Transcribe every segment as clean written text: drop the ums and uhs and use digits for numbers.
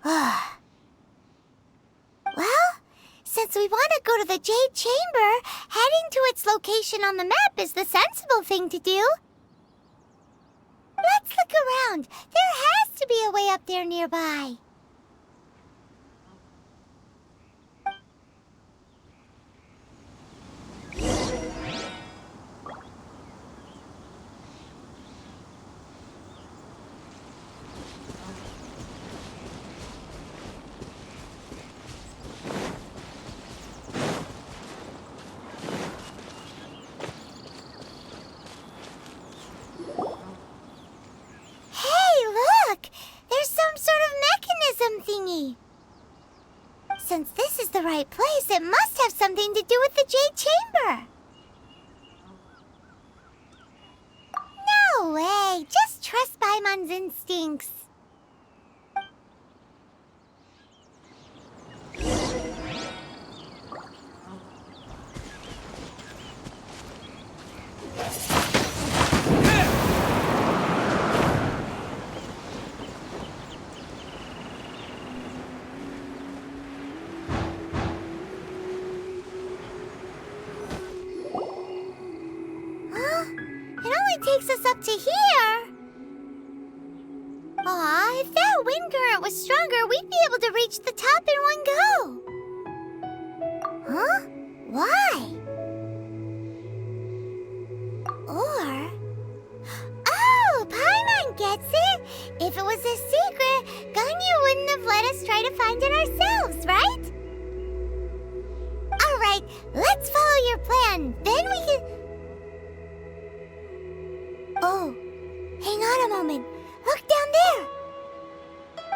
Well, since we want to go to the Jade Chamber, heading to its location on the map is the sensible thing to do. Let's look around. There has to be a way up there nearby. Since this is the right place, it must have something to do with the Jade Chamber. No way! Just trust Paimon's instincts. Takes us up to here. Aw, if that wind current was stronger, we'd be able to reach the top in one go. Huh? Why? Or... Oh, Paimon gets it! If it was a secret, Ganyu wouldn't have let us try to find it ourselves, right? Alright, let's follow your plan. Then we can... Oh, hang on a moment. Look down there.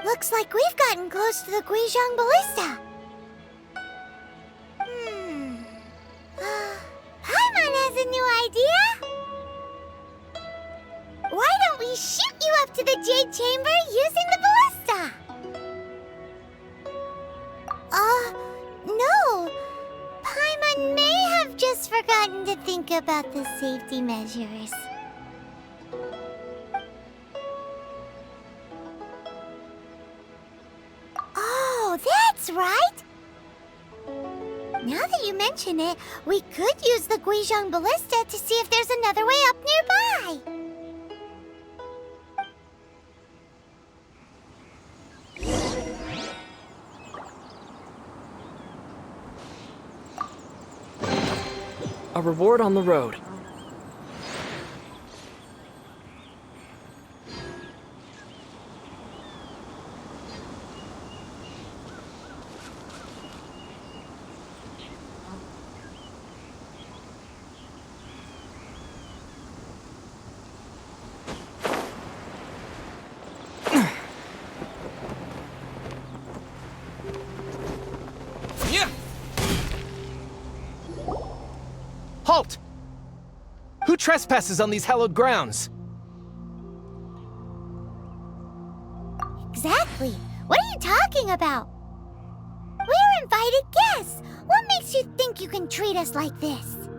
Looks like we've gotten close to the Guizhong Ballista. Paimon has a new idea. Why don't we shoot you up to the Jade Chamber using the ballista? No. Paimon may have just forgotten to think about the safety measures. That's right! Now that you mention it, we could use the Guizhong Ballista to see if there's another way up nearby. A reward on the road. Halt! Who trespasses on these hallowed grounds? Exactly. What are you talking about? We're invited guests. What makes you think you can treat us like this?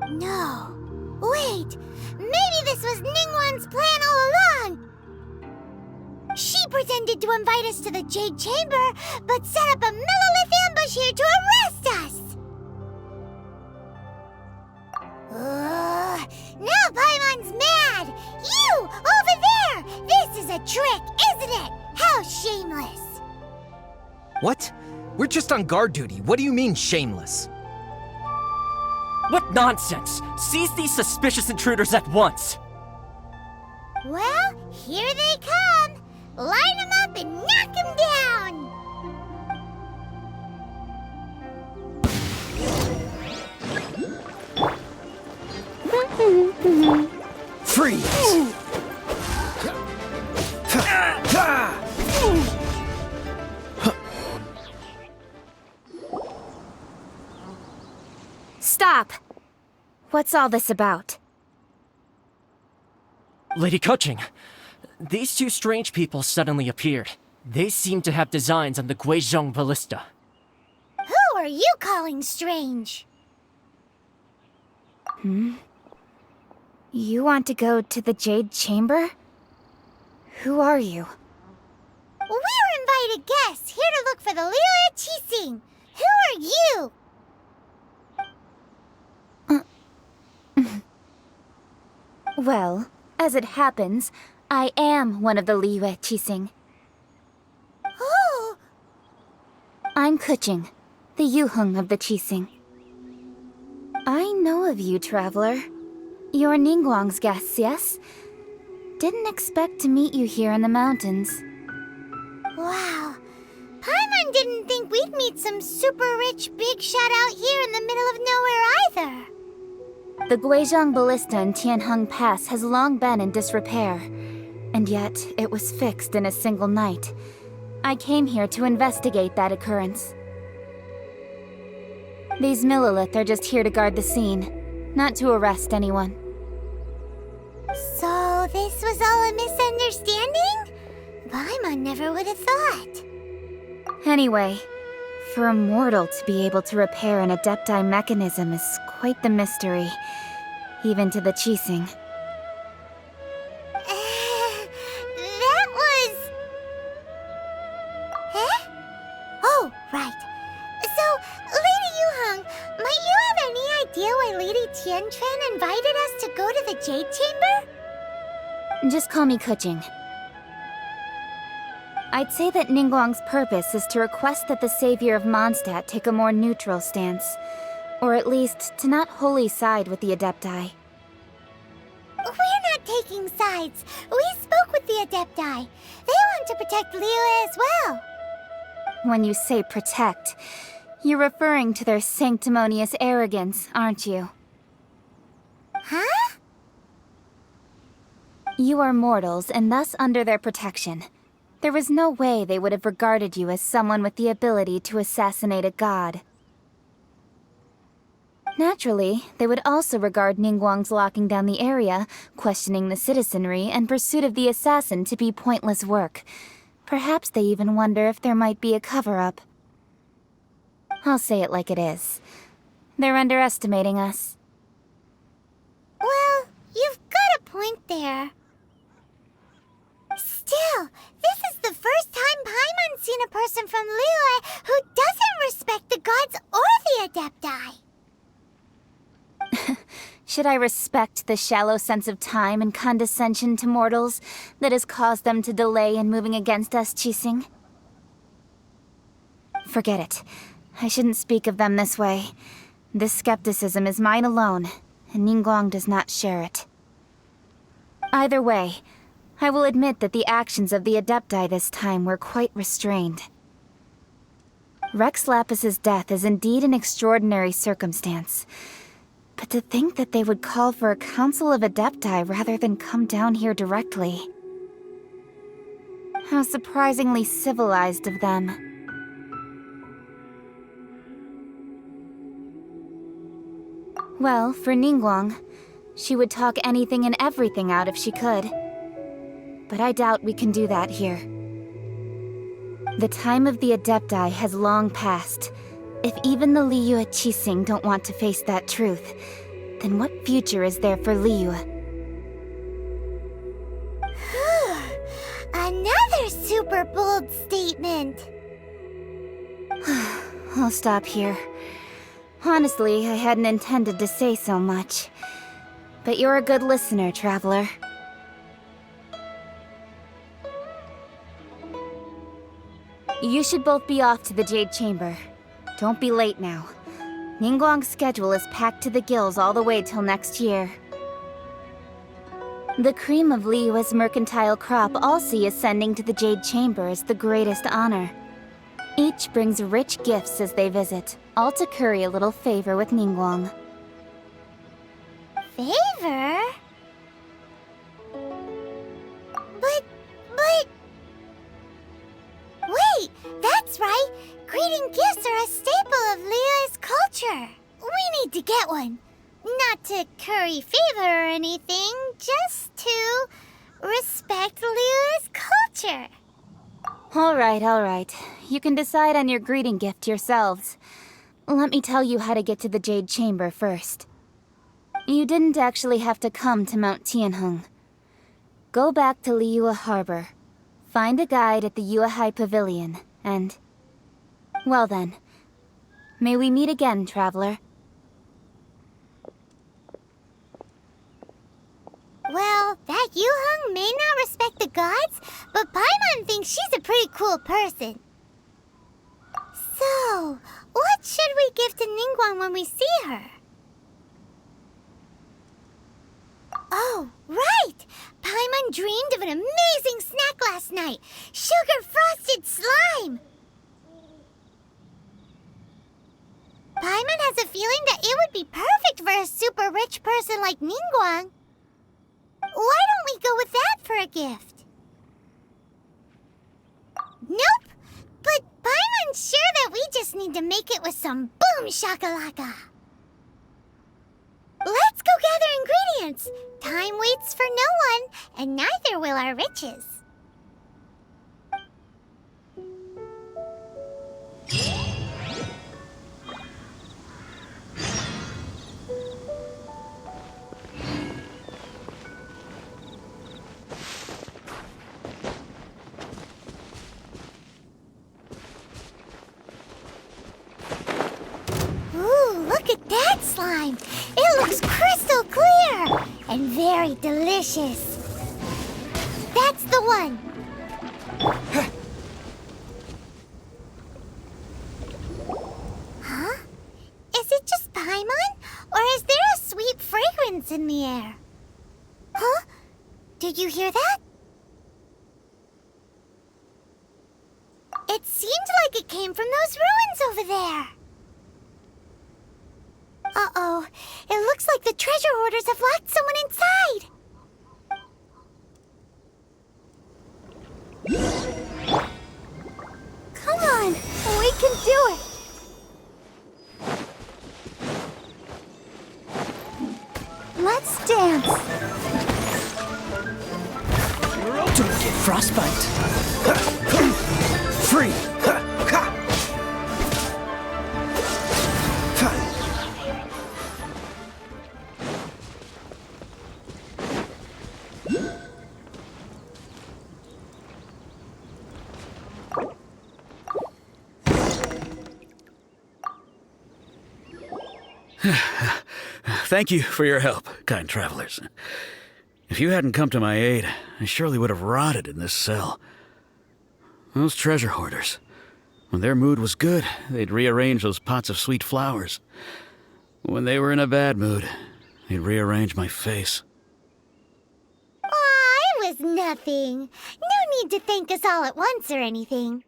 No. Wait. Maybe this was Ningguang's plan all along. She pretended to invite us to the Jade Chamber, but set up a Millilith ambush here to arrest us. Now Paimon's mad! You! Over there! This is a trick, isn't it? How shameless! What? We're just on guard duty. What do you mean, shameless? What nonsense! Seize these suspicious intruders at once! Well, here they come! Line them up and knock them down! Freeze! Stop! What's all this about? Lady Keqing, these two strange people suddenly appeared. They seem to have designs on the Guizhong Ballista. Who are you calling strange? You want to go to the Jade Chamber? Who are you? We're uninvited guest here to look for the Liyue Qixing. Who are you? Well, as it happens, I am one of the Liyue Qixing. Oh, I'm Kuching, the Yuheng of the Qixing. I know of you, traveler. You're Ningguang's guests, yes? Didn't expect to meet you here in the mountains. wow. Paimon didn't think we'd meet some super rich big shot out here in the middle of nowhere either. The Guizhong Ballista in Tianheng Pass has long been in disrepair, and yet it was fixed in a single night. I came here to investigate that occurrence. These Millilith are just here to guard the scene, not to arrest anyone. So this was all a misunderstanding? Paimon never would have thought. Anyway, for a mortal to be able to repair an Adepti mechanism is quite the mystery, even to the Qixing. That was... Eh? Oh, right. So, Lady Yuheng, might you have any idea why Lady Tianquan invited us to go to the Jade Chamber? Just call me Kuching. I'd say that Ningguang's purpose is to request that the savior of Mondstadt take a more neutral stance, or at least to not wholly side with the Adepti. We're not taking sides. We spoke with the Adepti. They want to protect Liyue as well. When you say protect, you're referring to their sanctimonious arrogance, aren't you? Huh? You are mortals and thus under their protection. There was no way they would have regarded you as someone with the ability to assassinate a god. Naturally, they would also regard Ningguang's locking down the area, questioning the citizenry, and pursuit of the assassin to be pointless work. Perhaps they even wonder if there might be a cover-up. I'll say it like it is. They're underestimating us. Well, you've got a point there. Still, this is the first time Paimon's seen a person from Liyue who doesn't respect the gods or the Adepti. Should I respect the shallow sense of time and condescension to mortals that has caused them to delay in moving against us, Qixing? Forget it. I shouldn't speak of them this way. This skepticism is mine alone, and Ningguang does not share it. Either way, I will admit that the actions of the Adepti this time were quite restrained. Rex Lapis's death is indeed an extraordinary circumstance. But to think that they would call for a council of Adepti rather than come down here directly. How surprisingly civilized of them. Well, for Ningguang, she would talk anything and everything out if she could. But I doubt we can do that here. The time of the Adepti has long passed. If even the Liyue Qixing don't want to face that truth, then what future is there for Liyue? Another super bold statement. I'll stop here. Honestly, I hadn't intended to say so much. But you're a good listener, traveler. You should both be off to the Jade Chamber. Don't be late now. Ningguang's schedule is packed to the gills all the way till next year. The cream of Liyue's mercantile crop all see ascending to the Jade Chamber as the greatest honor. Each brings rich gifts as they visit, all to curry a little favor with Ningguang. Favor? But... Wait, that's right! Greeting gifts are a staple of Liyue's culture. We need to get one. Not to curry favor or anything, just to respect Liyue's culture. All right. You can decide on your greeting gift yourselves. Let me tell you how to get to the Jade Chamber first. You didn't actually have to come to Mount Tianheng. Go back to Liyue Harbor. Find a guide at the Yuehai Pavilion, and... Well then. May we meet again, traveler. Well, that Yuheng may not respect the gods, but Paimon thinks she's a pretty cool person. So, what should we give to Ningguang when we see her? Oh, right! Paimon dreamed of an amazing snack last night! Sugar-frosted slime! Paimon has a feeling that it would be perfect for a super rich person like Ningguang. Why don't we go with that for a gift? Nope! But Paimon's sure that we just need to make it with some boom shakalaka. Let's go gather ingredients. Time waits for no one, and neither will our riches. Look at that slime! It looks crystal clear! And very delicious. That's the one! Huh? Is it just Paimon? Or is there a sweet fragrance in the air? Huh? Did you hear that? It seemed like it came from those ruins over there. Uh-oh. It looks like the treasure hoarders have locked someone inside. Come on. We can do it. Let's dance. Don't get frostbite. Free! Thank you for your help, kind travelers. If you hadn't come to my aid, I surely would have rotted in this cell. Those treasure hoarders, when their mood was good, they'd rearrange those pots of sweet flowers. When they were in a bad mood, they'd rearrange my face. Aw, it was nothing. No need to thank us all at once or anything.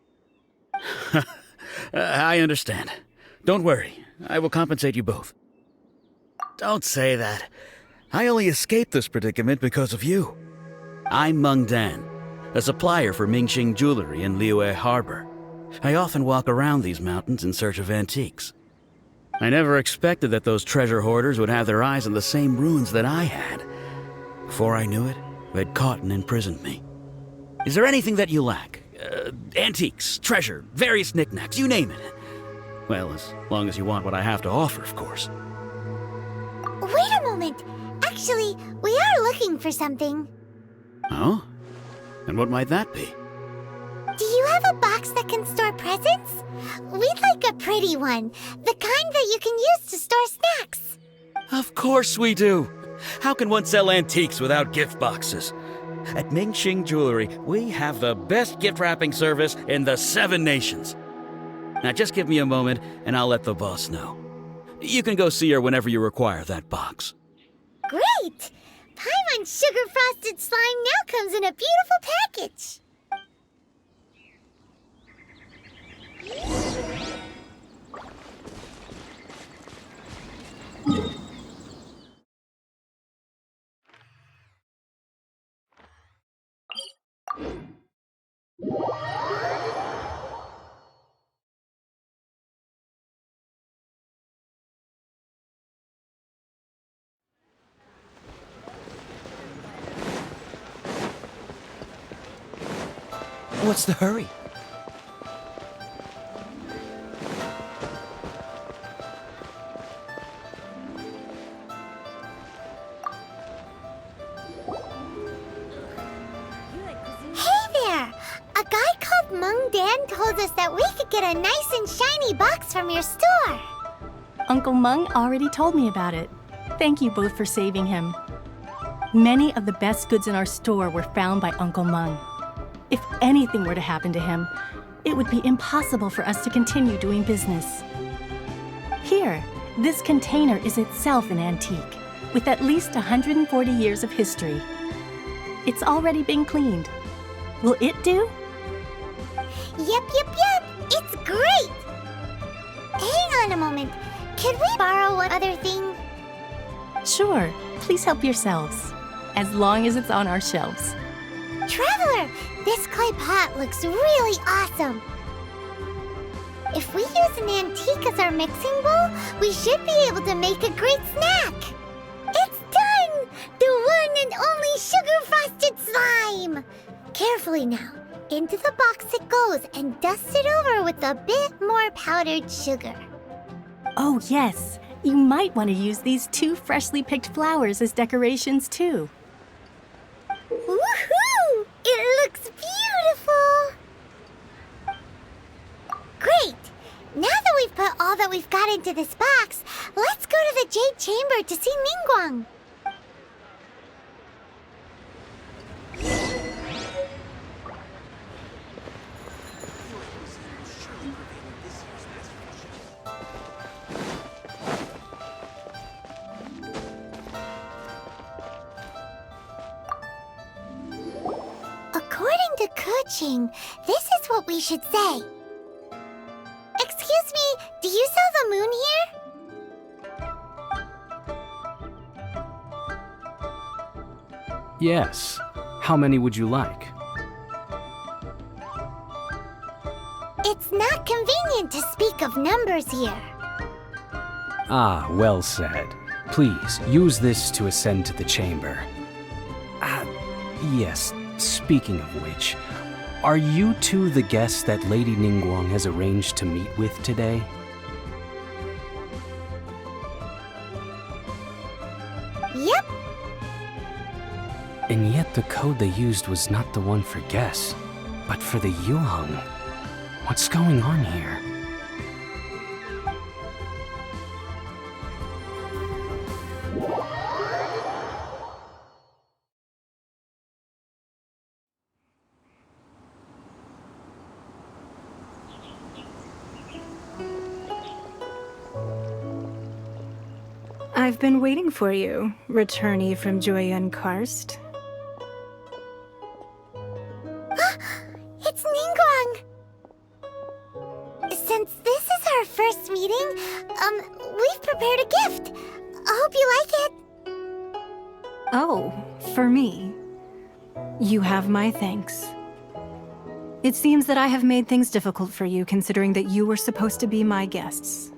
I understand. Don't worry, I will compensate you both. Don't say that. I only escaped this predicament because of you. I'm Meng Dan, a supplier for Mingxing jewelry in Liyue Harbor. I often walk around these mountains in search of antiques. I never expected that those treasure hoarders would have their eyes on the same ruins that I had. Before I knew it, they'd caught and imprisoned me. Is there anything that you lack? Antiques, treasure, various knickknacks, you name it. Well, as long as you want what I have to offer, of course. Wait a moment. Actually, we are looking for something. Oh? And what might that be? Do you have a box that can store presents? We'd like a pretty one. The kind that you can use to store snacks. Of course we do. How can one sell antiques without gift boxes? At Mingxing Jewelry, we have the best gift wrapping service in the 7 nations. Now just give me a moment and I'll let the boss know. You can go see her whenever you require that box. Great! Paimon's sugar-frosted slime now comes in a beautiful package. What's the hurry? Hey there! Mung Dan told us that we could get a nice and shiny box from your store. Uncle Mung already told me about it. Thank you both for saving him. Many of the best goods in our store were found by Uncle Mung. If anything were to happen to him, it would be impossible for us to continue doing business. Here, this container is itself an antique, with at least 140 years of history. It's already been cleaned. Will it do? Yep. It's great! Hang on a moment. Could we borrow one other thing? Sure, please help yourselves, as long as it's on our shelves. Traveler, this clay pot looks really awesome. If we use an antique as our mixing bowl, we should be able to make a great snack. It's done! The one and only sugar-frosted slime! Carefully now. Into the box it goes and dust it over with a bit more powdered sugar. Oh yes, you might want to use these 2 freshly picked flowers as decorations too. Woohoo! It looks beautiful! Great! Now that we've put all that we've got into this box, let's go to the Jade Chamber to see Ningguang. According to Kuching, this is what we should say. Excuse me, do you sell the moon here? Yes. How many would you like? It's not convenient to speak of numbers here. Ah, well said. Please, use this to ascend to the chamber. Yes, speaking of which, are you two the guests that Lady Ningguang has arranged to meet with today? Yep. And yet the code they used was not the one for guests, but for the Yuheng. What's going on here? I've been waiting for you, returnee from Joyun Karst. It's Ningguang! Since this is our first meeting, we've prepared a gift. I hope you like it. Oh, for me. You have my thanks. It seems that I have made things difficult for you, considering that you were supposed to be my guests.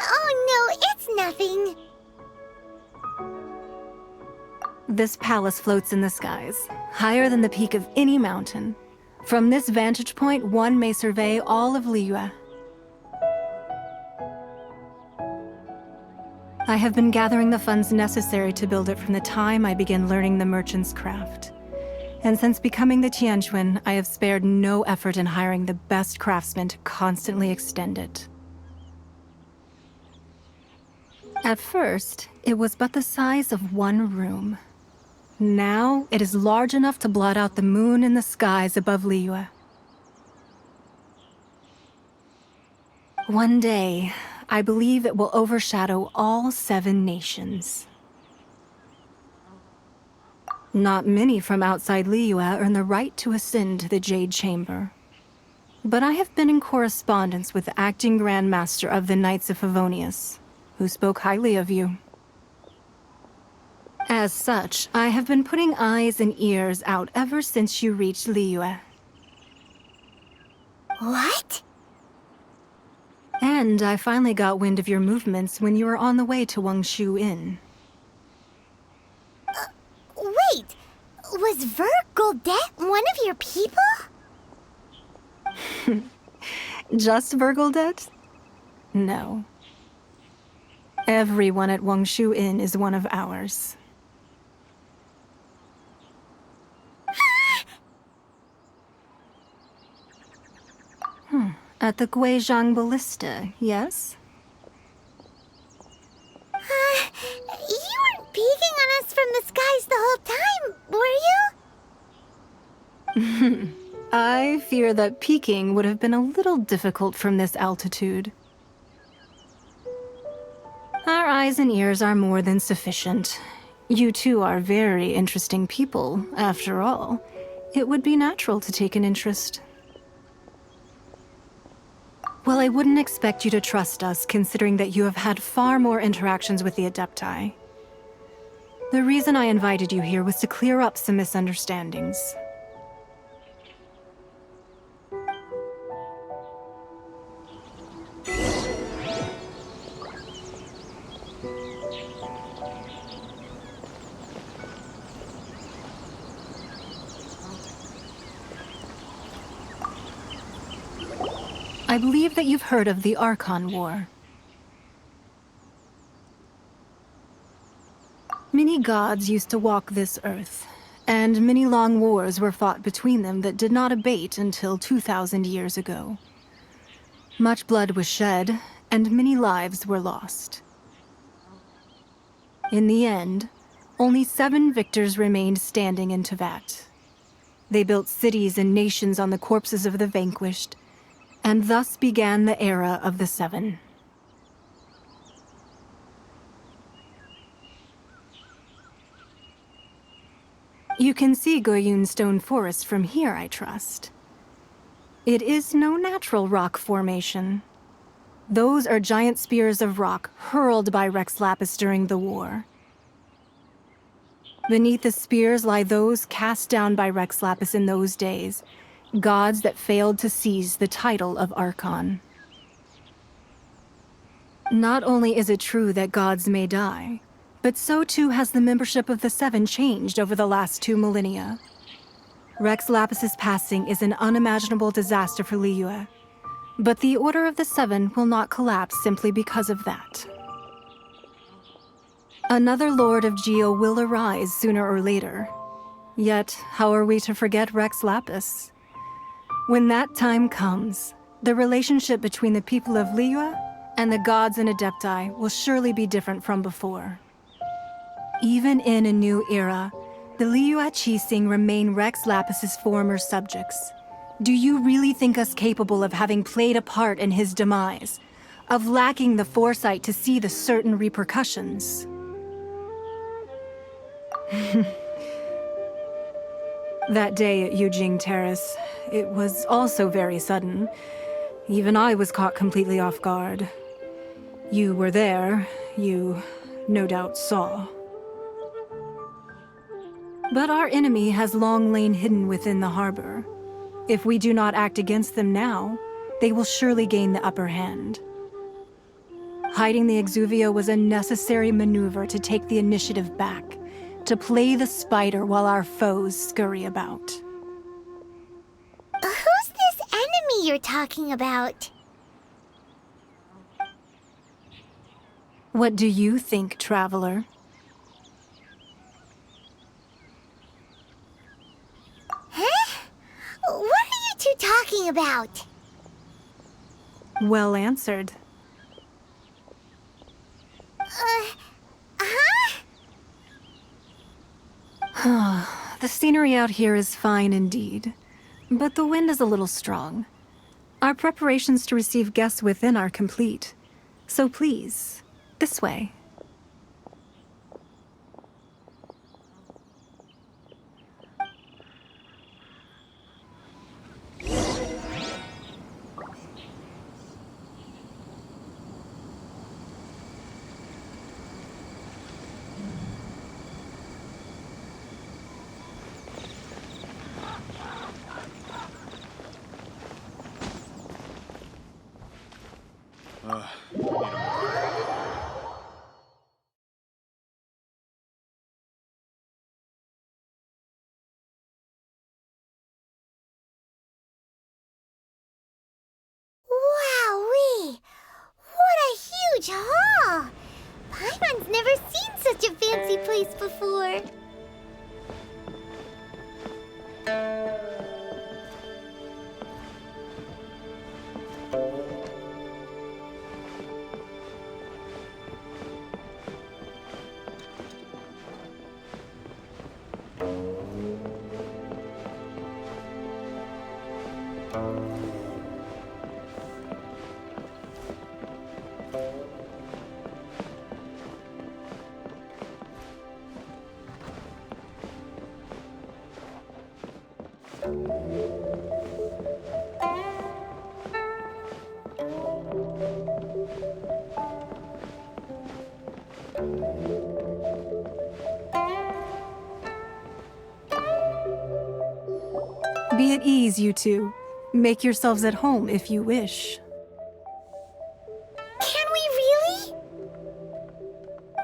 Oh no, it's nothing. This palace floats in the skies, higher than the peak of any mountain. From this vantage point, one may survey all of Liyue. I have been gathering the funds necessary to build it from the time I began learning the merchant's craft. And since becoming the Tianquan, I have spared no effort in hiring the best craftsmen to constantly extend it. At first, it was but the size of one room. Now, it is large enough to blot out the moon in the skies above Liyue. One day, I believe it will overshadow all 7 nations. Not many from outside Liyue earn the right to ascend to the Jade Chamber. But I have been in correspondence with the acting Grand Master of the Knights of Favonius, who spoke highly of you. As such, I have been putting eyes and ears out ever since you reached Liyue. What? And I finally got wind of your movements when you were on the way to Wangshu Inn. Wait, was Vergoldet one of your people? Just Vergoldet? No. Everyone at Wangshu Inn is one of ours. At the Guizhang Ballista, yes? You weren't peeking on us from the skies the whole time, were you? I fear that peeking would have been a little difficult from this altitude. Our eyes and ears are more than sufficient. You two are very interesting people, after all. It would be natural to take an interest. Well, I wouldn't expect you to trust us, considering that you have had far more interactions with the Adepti. The reason I invited you here was to clear up some misunderstandings. I believe that you've heard of the Archon War. Many gods used to walk this earth, and many long wars were fought between them that did not abate until 2,000 years ago. Much blood was shed, and many lives were lost. In the end, only 7 victors remained standing in Tevat. They built cities and nations on the corpses of the vanquished, and thus began the era of the 7. You can see Goyun Stone Forest from here, I trust. It is no natural rock formation. Those are giant spears of rock hurled by Rex Lapis during the war. Beneath the spears lie those cast down by Rex Lapis in those days, gods that failed to seize the title of Archon. Not only is it true that gods may die, but so too has the membership of the 7 changed over the last 2 millennia. Rex Lapis's passing is an unimaginable disaster for Liyue, but the Order of the 7 will not collapse simply because of that. Another Lord of Geo will arise sooner or later. Yet, how are we to forget Rex Lapis? When that time comes, the relationship between the people of Liyue and the gods and Adepti will surely be different from before. Even in a new era, the Liyue Qixing remain Rex Lapis's former subjects. Do you really think us capable of having played a part in his demise? Of lacking the foresight to see the certain repercussions? That day at Yujing Terrace, it was also very sudden. Even I was caught completely off guard. You were there, you no doubt saw. But our enemy has long lain hidden within the harbor. If we do not act against them now, they will surely gain the upper hand. Hiding the Exuvio was a necessary maneuver to take the initiative back, to play the spider while our foes scurry about. Who's this enemy you're talking about? What do you think, traveler? Huh? What are you two talking about? Well answered. The scenery out here is fine indeed, but the wind is a little strong. Our preparations to receive guests within are complete, so please, this way. Wowee! What a huge hall! Paimon's never seen such a fancy place before. Be at ease, you two. Make yourselves at home if you wish. Can we really?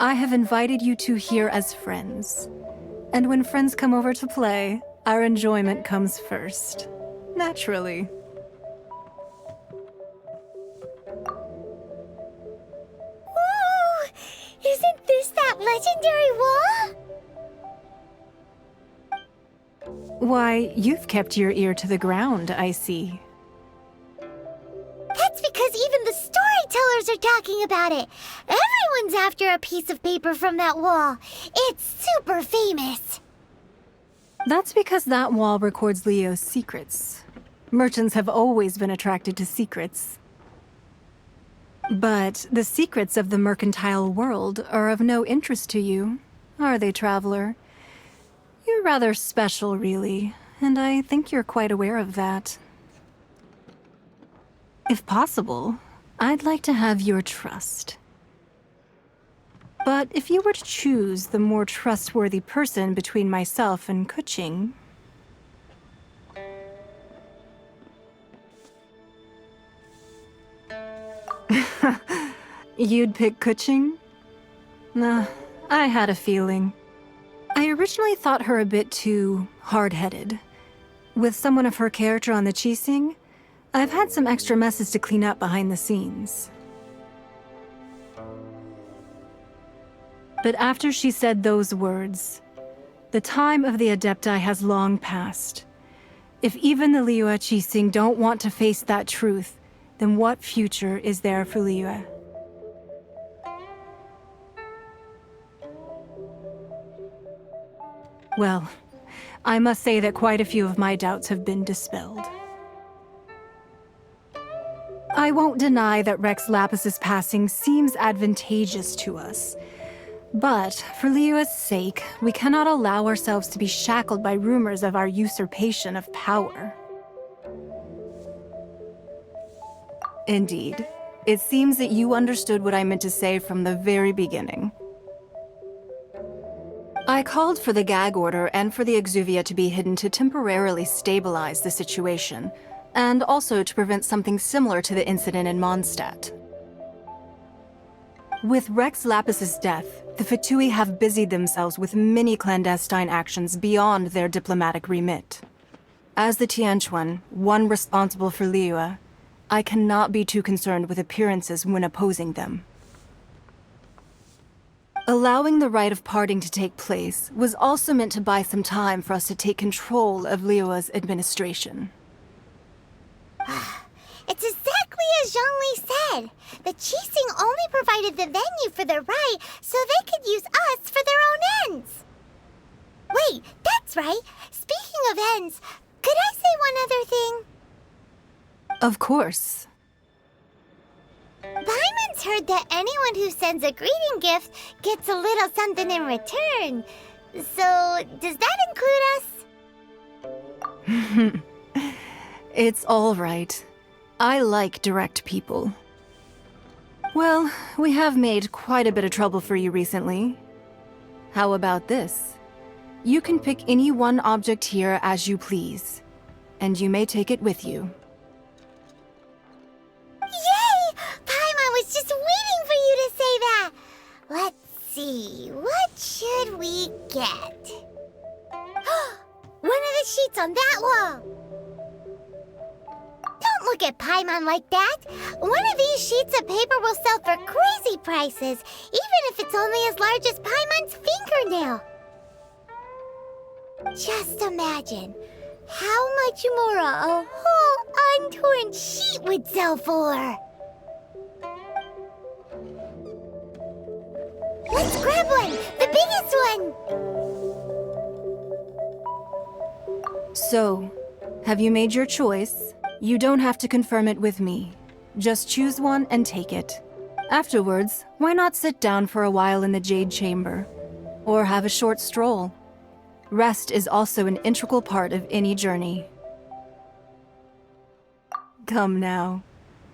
I have invited you two here as friends. And when friends come over to play, our enjoyment comes first. Naturally. Ooh, isn't this that legendary wall? Why, you've kept your ear to the ground, I see. That's because even the storytellers are talking about it. Everyone's after a piece of paper from that wall. It's super famous. That's because that wall records Leo's secrets. Merchants have always been attracted to secrets. But the secrets of the mercantile world are of no interest to you, are they, traveler? You're rather special, really, and I think you're quite aware of that. If possible, I'd like to have your trust. But if you were to choose the more trustworthy person between myself and Kuching... You'd pick Kuching? Nah, I had a feeling. I originally thought her a bit too hard-headed. With someone of her character on the Qixing, I've had some extra messes to clean up behind the scenes. But after she said those words, the time of the Adepti has long passed. If even the Liyue Qixing don't want to face that truth, then what future is there for Liyue? Well, I must say that quite a few of my doubts have been dispelled. I won't deny that Rex Lapis's passing seems advantageous to us. But, for Liyue's sake, we cannot allow ourselves to be shackled by rumors of our usurpation of power. Indeed. It seems that you understood what I meant to say from the very beginning. I called for the gag order and for the Exuvia to be hidden to temporarily stabilize the situation, and also to prevent something similar to the incident in Mondstadt. With Rex Lapis's death, the Fatui have busied themselves with many clandestine actions beyond their diplomatic remit. As the Tianquan, one responsible for Liyue, I cannot be too concerned with appearances when opposing them. Allowing the rite of parting to take place was also meant to buy some time for us to take control of Liyue's administration. It's exactly as Zhongli said. The Qixing only provided the venue for the rite so they could use us for their own ends. Wait, that's right. Speaking of ends, could I say one other thing? Of course. Paimon's heard that anyone who sends a greeting gift gets a little something in return. So, does that include us? It's all right. I like direct people. Well, we have made quite a bit of trouble for you recently. How about this? You can pick any one object here as you please, and you may take it with you. Yay! Paimon was just waiting for you to say that! Let's see, what should we get? One of the sheets on that wall! Don't look at Paimon like that! One of these sheets of paper will sell for crazy prices, even if it's only as large as Paimon's fingernail. Just imagine how much more a whole untorn sheet would sell for. Let's grab one! The biggest one! So, have you made your choice? You don't have to confirm it with me. Just choose one and take it. Afterwards, why not sit down for a while in the Jade Chamber? Or have a short stroll? Rest is also an integral part of any journey. Come now.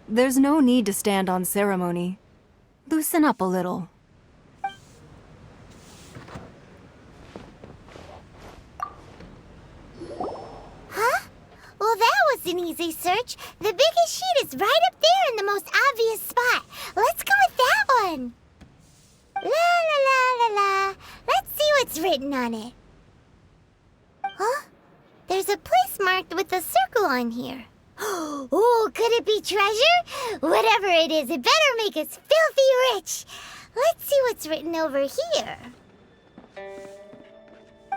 There's no need to stand on ceremony. Loosen up a little. Huh? Well, that was an easy search. The biggest sheet is right up there in the most obvious spot. Let's go with that one. La la la la la. Let's see what's written on it. Huh? There's a place marked with a circle on here. Oh, could it be treasure? Whatever it is, it better make us filthy rich. Let's see what's written over here.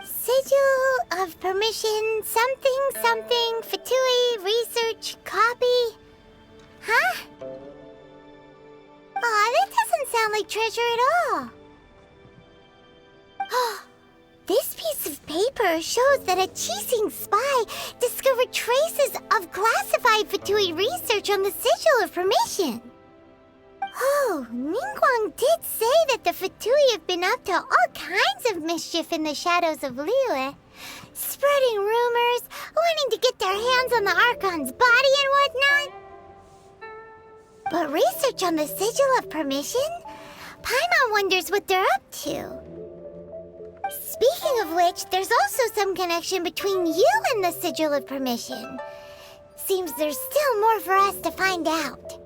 Sigil of permission, something, something, Fatui, research, copy. Huh? Aw, that doesn't sound like treasure at all. This piece of paper shows that a Qixing spy discovered traces of classified Fatui research on the Sigil of Permission. Oh, Ningguang did say that the Fatui have been up to all kinds of mischief in the shadows of Liyue, spreading rumors, wanting to get their hands on the Archon's body and whatnot. But research on the Sigil of Permission? Paimon wonders what they're up to. Speaking of which, there's also some connection between you and the Sigil of Permission. Seems there's still more for us to find out.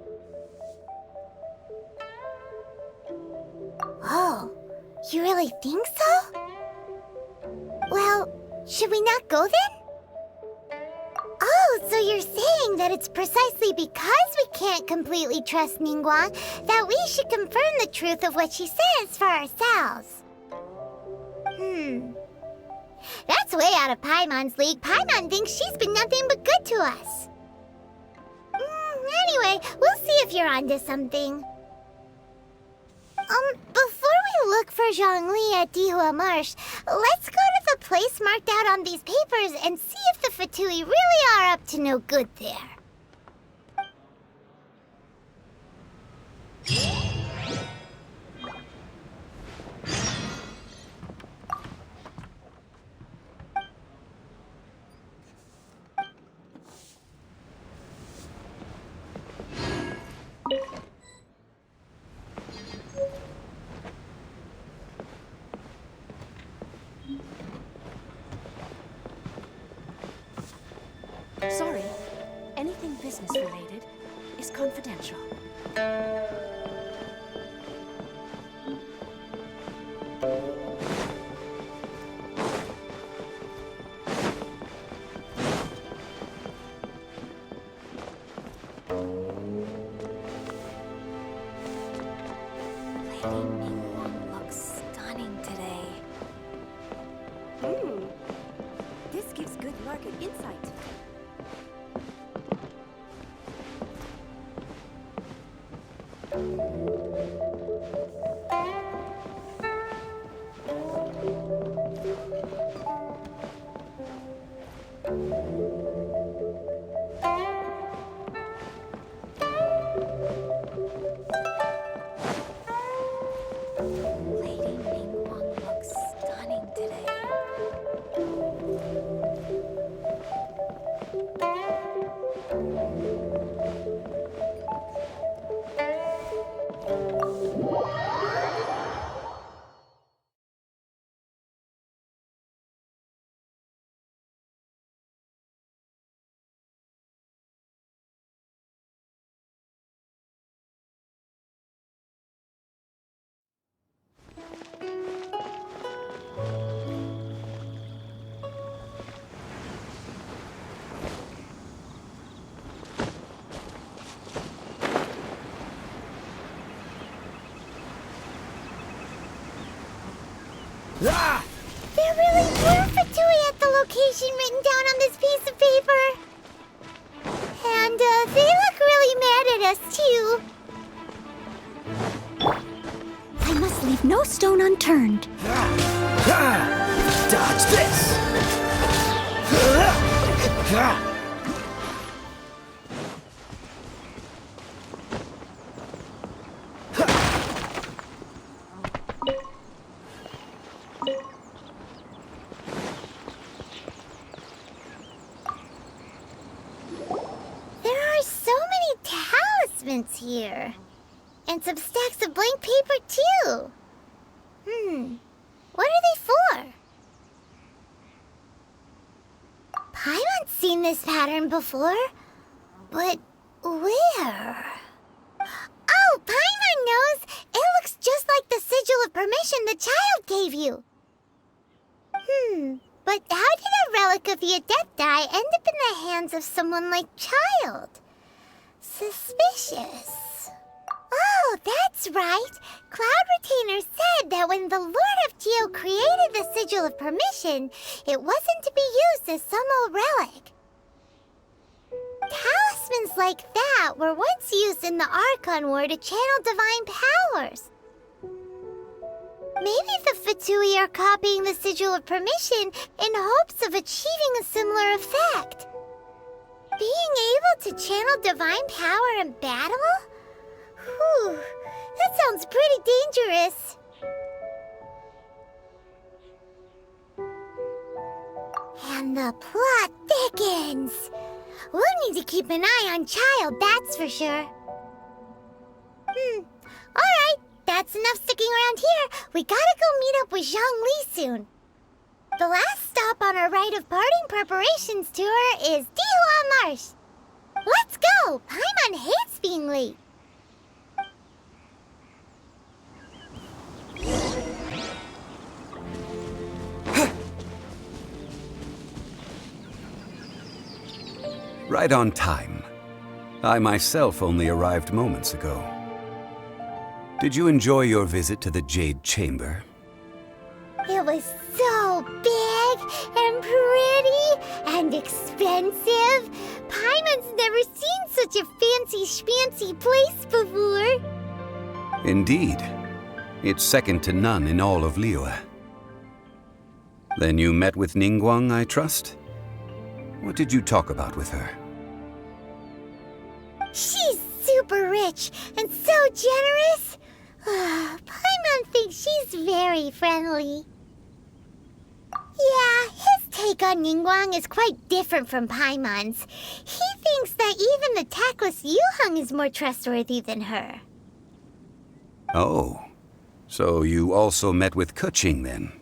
Oh, you really think so? Well, should we not go then? Oh, so you're saying that it's precisely because we can't completely trust Ningguang that we should confirm the truth of what she says for ourselves. That's way out of Paimon's league. Paimon thinks she's been nothing but good to us. Anyway, we'll see if you're onto something. Before we look for Zhongli at Dihua Marsh, let's go to the place marked out on these papers and see if the Fatui really are up to no good there. Sorry, anything business-related is confidential. Lady Ningguang looks stunning today. This gives good market insight. Lady Ningguang looks stunning today. Ah! There really were Fatui at the location written down on this piece of paper. And they look really mad at us, too. I must leave no stone unturned. Dodge this! announcements here. And some stacks of blank paper, too. What are they for? Paimon's seen this pattern before. But where? Oh, Paimon knows! It looks just like the sigil of permission the child gave you. But how did a relic of the Adepti end up in the hands of someone like Child? Suspicious. Oh, that's right. Cloud Retainer said that when the Lord of Geo created the Sigil of Permission, it wasn't to be used as some old relic. Talismans like that were once used in the Archon War to channel divine powers. Maybe the Fatui are copying the Sigil of Permission in hopes of achieving a similar effect. Being able to channel divine power in battle? Whew, that sounds pretty dangerous. And the plot thickens. We'll need to keep an eye on Child, that's for sure. Alright, that's enough sticking around here. We gotta go meet up with Zhongli soon. The last stop on our Rite of Parting preparations tour is Dihua Marsh. Let's go! Paimon hates being late. Right on time. I myself only arrived moments ago. Did you enjoy your visit to the Jade Chamber? It was so big and pretty and expensive. Paimon's never seen such a fancy schmancy place before. Indeed. It's second to none in all of Liyue. Then you met with Ningguang, I trust? What did you talk about with her? She's super rich and so generous. Paimon thinks she's very friendly. Yeah, his take on Ningguang is quite different from Paimon's. He thinks that even the tactless Yuheng is more trustworthy than her. Oh, so you also met with Keqing then?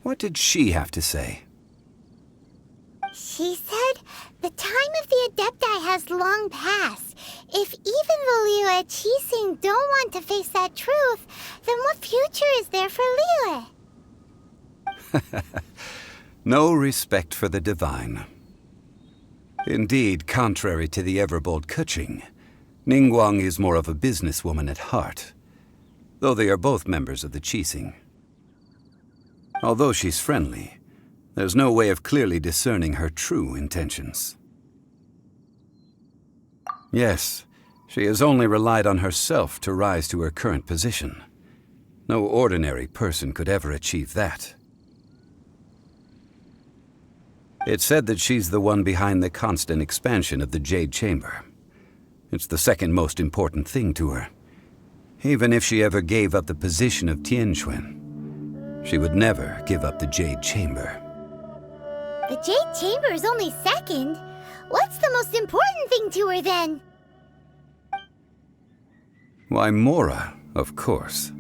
What did she have to say? She said the time of the Adepti has long passed. If even the Liyue Qixing don't want to face that truth, then what future is there for Liyue? No respect for the divine. Indeed, contrary to the ever-bold Keqing, Ningguang is more of a businesswoman at heart, though they are both members of the Qixing. Although she's friendly, there's no way of clearly discerning her true intentions. Yes, she has only relied on herself to rise to her current position. No ordinary person could ever achieve that. It's said that she's the one behind the constant expansion of the Jade Chamber. It's the second most important thing to her. Even if she ever gave up the position of Tianquan, she would never give up the Jade Chamber. The Jade Chamber is only second. What's the most important thing to her then? Why, Mora, of course.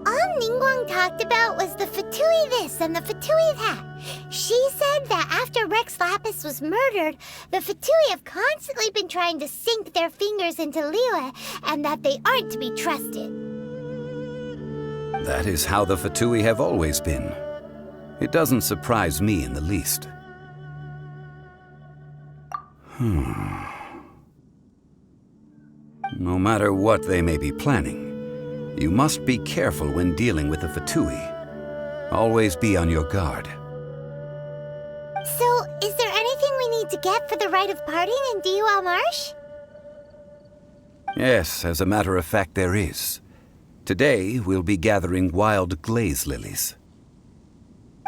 All Ningguang talked about was the Fatui this and the Fatui that. She said that after Rex Lapis was murdered, the Fatui have constantly been trying to sink their fingers into Liyue, and that they aren't to be trusted. That is how the Fatui have always been. It doesn't surprise me in the least. No matter what they may be planning, you must be careful when dealing with the Fatui. Always be on your guard. So, is there anything we need to get for the Rite of Parting in Dihua Marsh? Yes, as a matter of fact, there is. Today, we'll be gathering wild glaze lilies.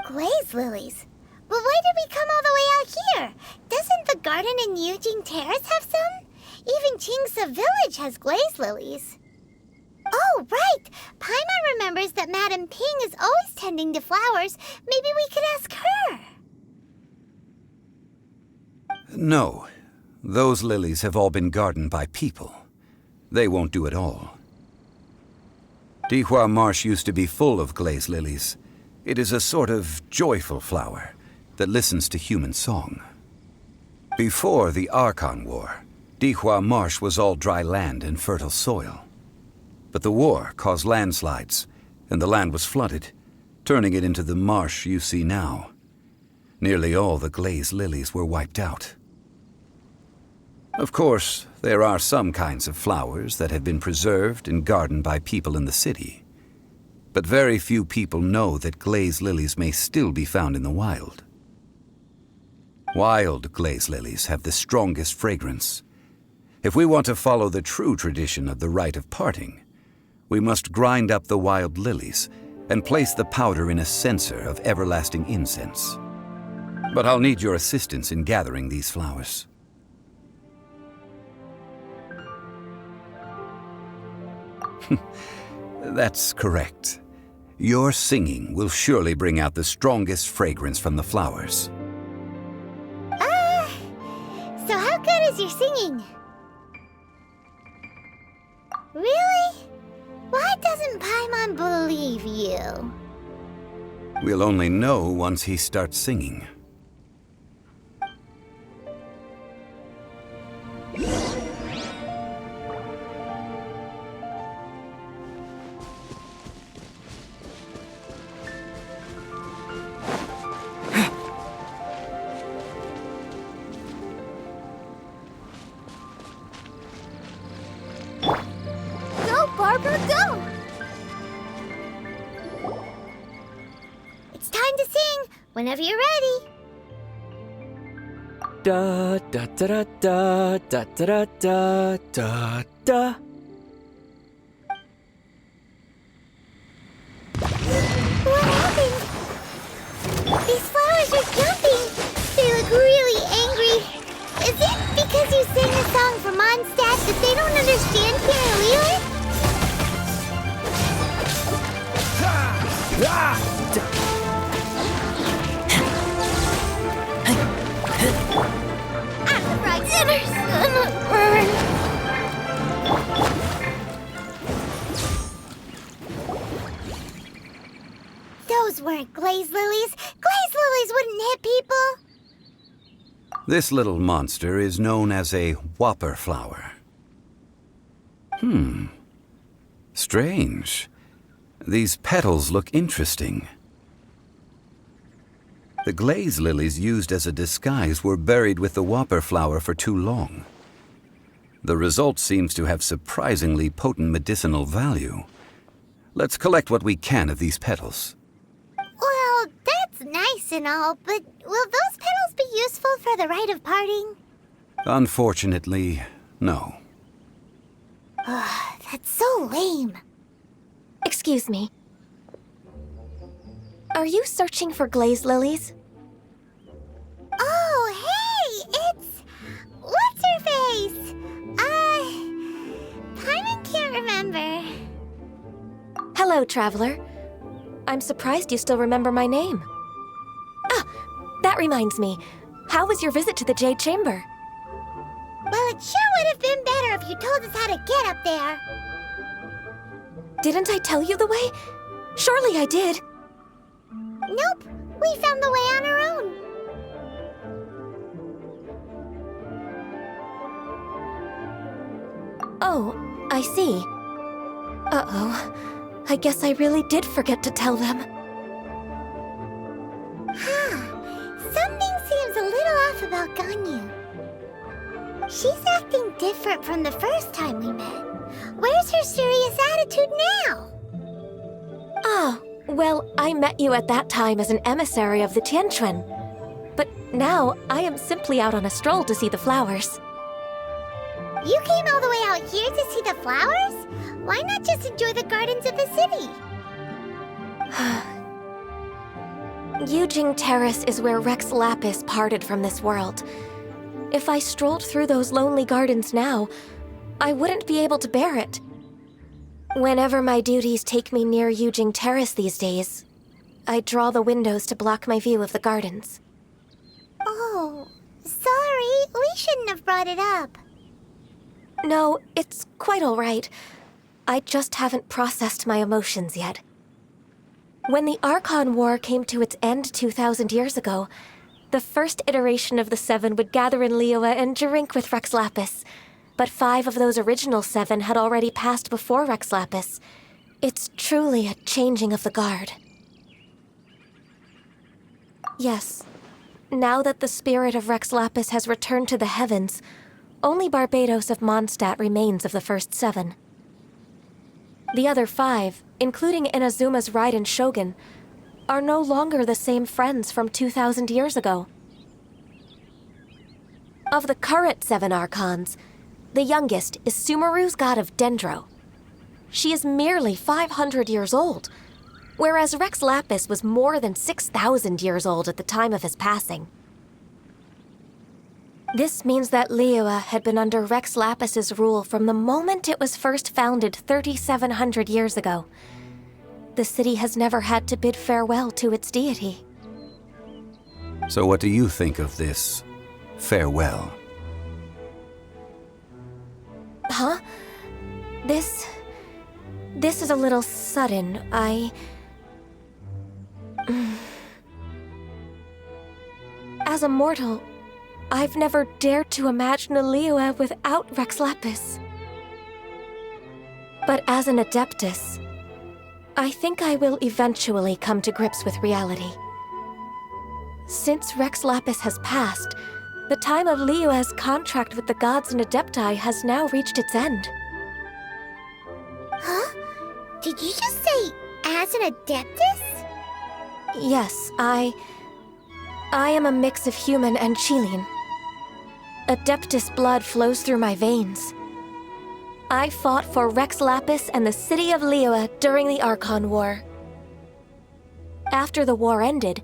Glaze lilies? But why did we come all the way out here? Doesn't the garden in Yujing Terrace have some? Even Qingse Village has glaze lilies. Oh, right! Paimon remembers that Madame Ping is always tending to flowers. Maybe we could ask her. No. those lilies have all been gardened by people. They won't do it all. Dihua Marsh used to be full of glaze lilies. It is a sort of joyful flower that listens to human song. Before the Archon War, Dihua Marsh was all dry land and fertile soil. But the war caused landslides, and the land was flooded, turning it into the marsh you see now. Nearly all the glaze lilies were wiped out. Of course, there are some kinds of flowers that have been preserved and gardened by people in the city. But very few people know that glaze lilies may still be found in the wild. Wild glaze lilies have the strongest fragrance. If we want to follow the true tradition of the rite of parting, we must grind up the wild lilies and place the powder in a censer of everlasting incense. But I'll need your assistance in gathering these flowers. That's correct. Your singing will surely bring out the strongest fragrance from the flowers. So how good is your singing? Really? Why doesn't Paimon believe you? We'll only know once he starts singing. Go, Barbara, go! It's time to sing, whenever you're ready. Da da da da da da da da da da. What happened? These flowers are jumping. They look really angry. Is it because you sang a song for Mondstadt that they don't understand Pyroleer? I'm right sinners. Burn. Those weren't glaze lilies. Glaze lilies wouldn't hit people. This little monster is known as a whopper flower. Strange. These petals look interesting. The glaze lilies used as a disguise were buried with the whopper flower for too long. The result seems to have surprisingly potent medicinal value. Let's collect what we can of these petals. Well, that's nice and all, but will those petals be useful for the rite of parting? Unfortunately, no. That's so lame. Excuse me. Are you searching for glaze lilies? Oh, hey! It's... What's-her-face? Paimon can't remember. Hello, traveler. I'm surprised you still remember my name. Ah, that reminds me. How was your visit to the Jade Chamber? Well, it sure would have been better if you told us how to get up there. Didn't I tell you the way? Surely I did. Nope, we found the way on our own. Oh, I see. Uh-oh. I guess I really did forget to tell them. Something seems a little off about Ganyu. She's acting different from the first time we met. Where's her serious attitude now? Ah, well, I met you at that time as an emissary of the Tianquan. But now, I am simply out on a stroll to see the flowers. You came all the way out here to see the flowers? Why not just enjoy the gardens of the city? Yujing Terrace is where Rex Lapis parted from this world. If I strolled through those lonely gardens now, I wouldn't be able to bear it. Whenever my duties take me near Yujing Terrace these days, I draw the windows to block my view of the gardens. Oh, Sorry, we shouldn't have brought it up. No, it's quite all right. I just haven't processed my emotions yet. When the Archon War came to its end 2,000 years ago, the first iteration of the Seven would gather in Liyue and drink with Rex Lapis. But 5 of those original 7 had already passed before Rex Lapis. It's truly a changing of the guard. Yes. Now that the spirit of Rex Lapis has returned to the heavens, only Barbados of Mondstadt remains of the first 7. The other 5, including Inazuma's Raiden Shogun, are no longer the same friends from 2,000 years ago. Of the current 7 Archons, the youngest is Sumeru's god of Dendro. She is merely 500 years old, whereas Rex Lapis was more than 6,000 years old at the time of his passing. This means that Liyue had been under Rex Lapis's rule from the moment it was first founded 3,700 years ago. The city has never had to bid farewell to its deity. So what do you think of this farewell? Huh? This is a little sudden. As a mortal, I've never dared to imagine a Liyue without Rex Lapis. But as an Adeptus, I think I will eventually come to grips with reality. Since Rex Lapis has passed, the time of Liyue's contract with the gods and Adepti has now reached its end. Huh? Did you just say, as an Adeptus? Yes, I am a mix of human and Chilean. Adeptus blood flows through my veins. I fought for Rex Lapis and the city of Liyue during the Archon War. After the war ended,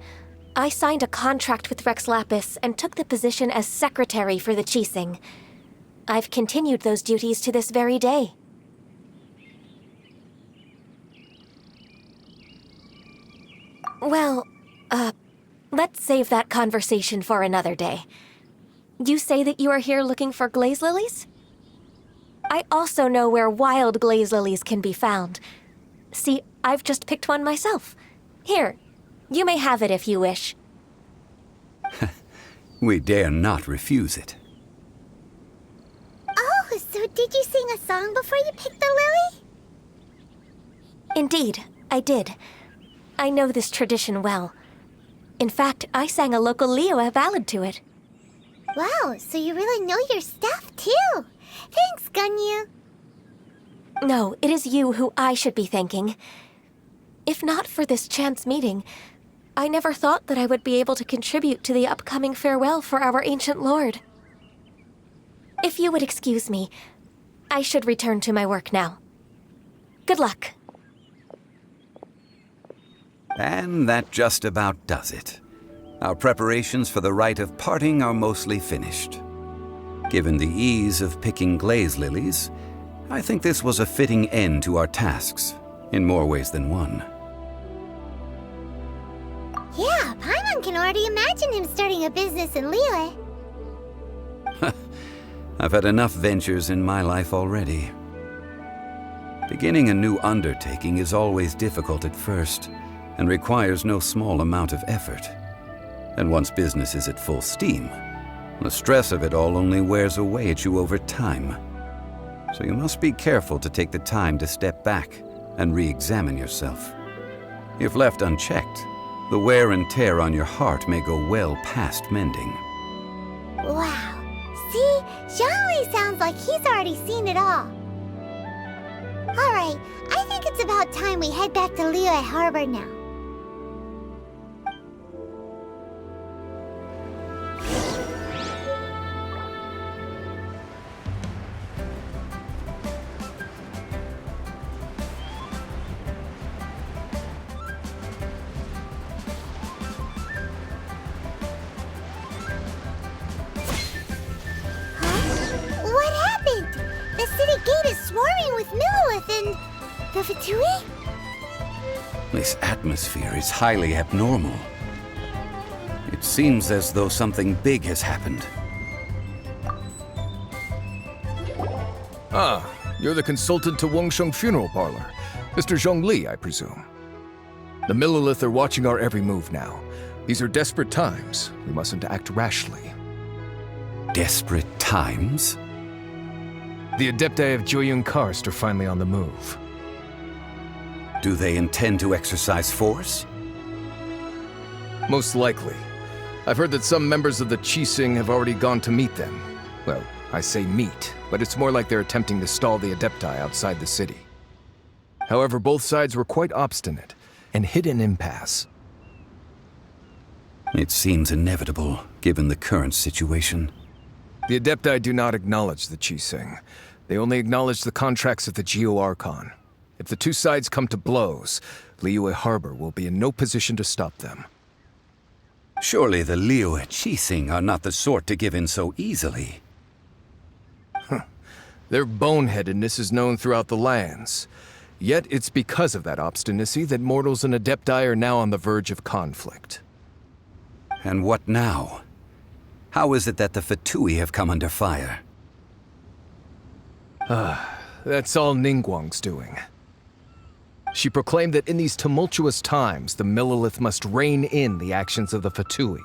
I signed a contract with Rex Lapis and took the position as secretary for the Qixing. I've continued those duties to this very day. Well, let's save that conversation for another day. You say that you are here looking for glaze lilies? I also know where wild glaze lilies can be found. See, I've just picked one myself. Here, you may have it if you wish. We dare not refuse it. Oh, so did you sing a song before you picked the lily? Indeed, I did. I know this tradition well. In fact, I sang a local Liyue ballad to it. Wow, so you really know your stuff, too. Thanks, Gunyu. No, it is you who I should be thanking. If not for this chance meeting, I never thought that I would be able to contribute to the upcoming farewell for our ancient lord. If you would excuse me, I should return to my work now. Good luck. And that just about does it. Our preparations for the rite of parting are mostly finished. Given the ease of picking glaze lilies, I think this was a fitting end to our tasks, in more ways than one. Yeah, Paimon can already imagine him starting a business in Liyue. I've had enough ventures in my life already. Beginning a new undertaking is always difficult at first, and requires no small amount of effort. And once business is at full steam, the stress of it all only wears away at you over time. So you must be careful to take the time to step back and re-examine yourself. If left unchecked, the wear and tear on your heart may go well past mending. Wow. See? Zhongli sounds like he's already seen it all. Alright, I think it's about time we head back to Liyue Harbor now. The Fatui? This atmosphere is highly abnormal. It It seems as though something big has happened. Ah, you're the consultant to Wangsheng Funeral Parlor. Mr. Zhongli, I presume. The Millilith are watching our every move now. These are desperate times. We mustn't act rashly. Desperate times? The Adepti of Joyun Karst are finally on the move. Do they intend to exercise force? Most likely. I've heard that some members of the Qixing have already gone to meet them. Well, I say meet, but it's more like they're attempting to stall the Adepti outside the city. However, both sides were quite obstinate and hit an impasse. It seems inevitable, given the current situation. The Adepti do not acknowledge the Qixing. They only acknowledge the contracts of the Geo-Archon. If the two sides come to blows, Liyue Harbor will be in no position to stop them. Surely the Liyue Qixing are not the sort to give in so easily. Their boneheadedness is known throughout the lands. Yet it's because of that obstinacy that mortals and Adepti are now on the verge of conflict. And what now? How is it that the Fatui have come under fire? That's all Ningguang's doing. She proclaimed that in these tumultuous times, the Millilith must rein in the actions of the Fatui.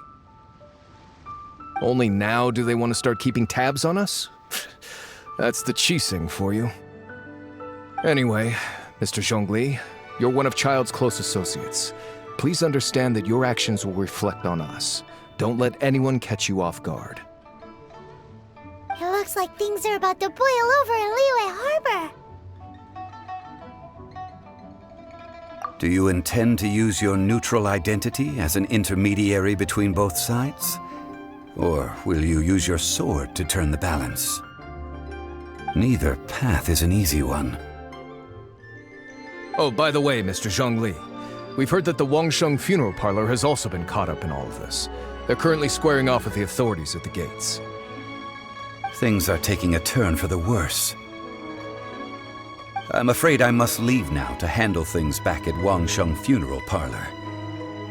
Only now do they want to start keeping tabs on us? That's the Qixing for you. Anyway, Mr. Zhongli, you're one of Child's close associates. Please understand that your actions will reflect on us. Don't let anyone catch you off guard. It looks like things are about to boil over in Liyue Harbor. Do you intend to use your neutral identity as an intermediary between both sides? Or will you use your sword to turn the balance? Neither path is an easy one. Oh, by the way, Mr. Zhongli, we've heard that the Wangsheng Funeral Parlor has also been caught up in all of this. They're currently squaring off with the authorities at the gates. Things are taking a turn for the worse. I'm afraid I must leave now to handle things back at Wangsheng Funeral Parlor.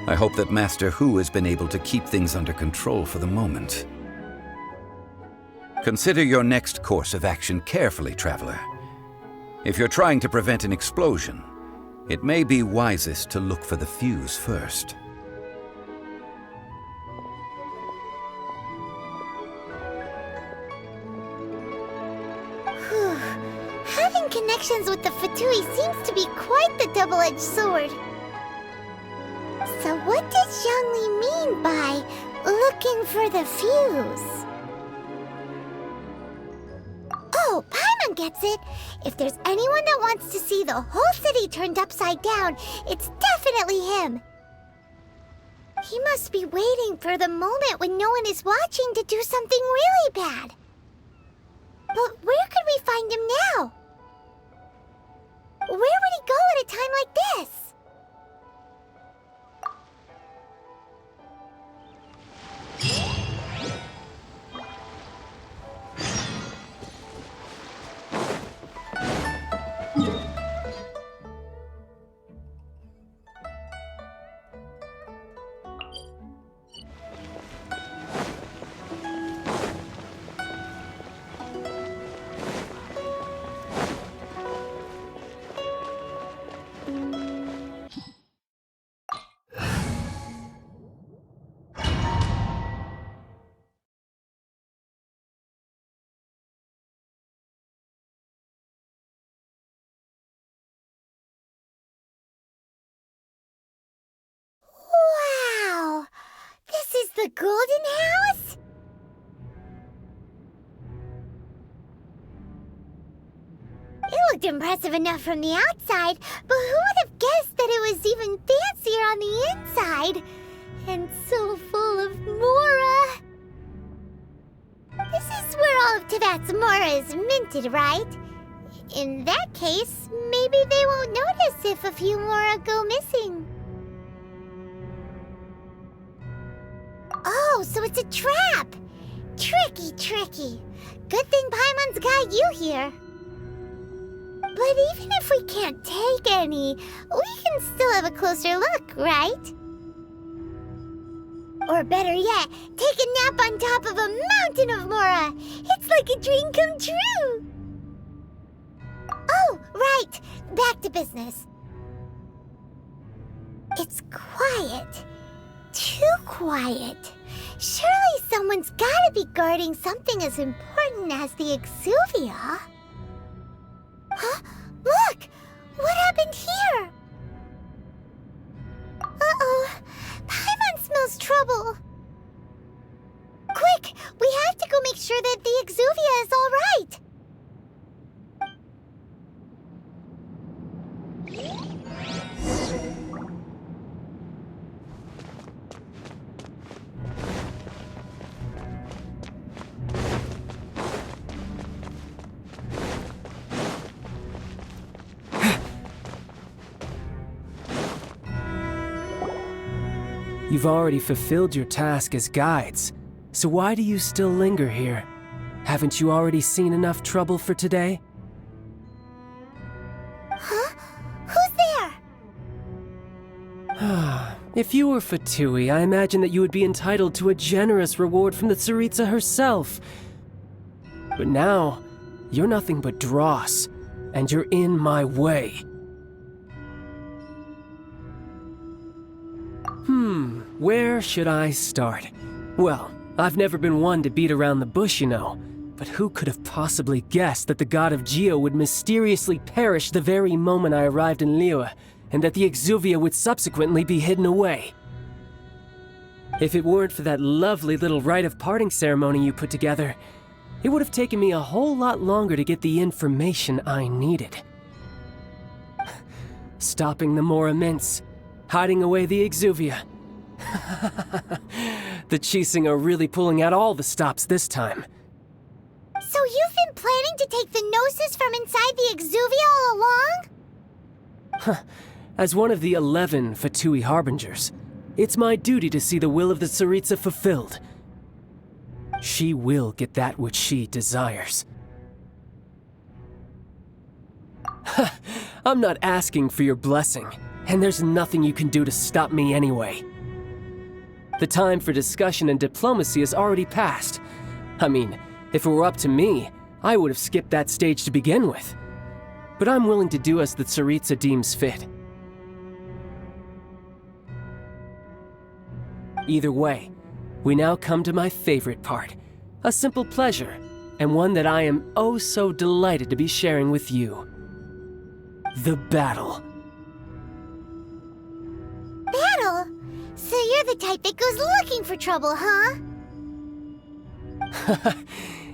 I hope that Master Hu has been able to keep things under control for the moment. Consider your next course of action carefully, Traveler. If you're trying to prevent an explosion, it may be wisest to look for the fuse first. Whew. Having connections with the Fatui seems to be quite the double-edged sword. So what does Zhongli mean by looking for the fuse? Oh, Paimon gets it. If there's anyone that wants to see the whole city turned upside down, it's definitely him. He must be waiting for the moment when no one is watching to do something really bad. But where could we find him now? Where would he go at a time like this? Wow! This is the Golden House? It looked impressive enough from the outside, but who would have guessed that it was even fancier on the inside? And so full of Mora! This is where all of Teyvat's Mora is minted, right? In that case, maybe they won't notice if a few Mora go missing. Oh, so it's a trap! Tricky, tricky. Good thing Paimon's got you here. But even if we can't take any, we can still have a closer look, right? Or better yet, take a nap on top of a mountain of Mora. It's like a dream come true. Oh, right. Back to business. It's quiet. Too quiet. Surely someone's gotta be guarding something as important as the Exuvia. Huh? Look! What happened here? Uh-oh. Paimon smells trouble. Quick! We have to go make sure that the Exuvia is all right. You've already fulfilled your task as guides, so why do you still linger here? Haven't you already seen enough trouble for today? Huh? Who's there? If you were Fatui, I imagine that you would be entitled to a generous reward from the Tsaritsa herself. But now, you're nothing but dross, and you're in my way. Where should I start? Well, I've never been one to beat around the bush, you know. But who could have possibly guessed that the god of Geo would mysteriously perish the very moment I arrived in Liyue, and that the Exuvia would subsequently be hidden away? If it weren't for that lovely little rite of parting ceremony you put together, it would have taken me a whole lot longer to get the information I needed. Stopping the Mora Mints, hiding away the Exuvia. The Chising are really pulling out all the stops this time. So you've been planning to take the Gnosis from inside the Exuvia all along? As one of the 11 Fatui Harbingers, it's my duty to see the will of the Tsaritsa fulfilled. She will get that which she desires. I'm not asking for your blessing, and there's nothing you can do to stop me anyway. The time for discussion and diplomacy has already passed. I mean, if it were up to me, I would have skipped that stage to begin with. But I'm willing to do as the Tsaritsa deems fit. Either way, we now come to my favorite part. A simple pleasure, and one that I am oh so delighted to be sharing with you. The battle. Battle? So you're the type that goes looking for trouble, huh?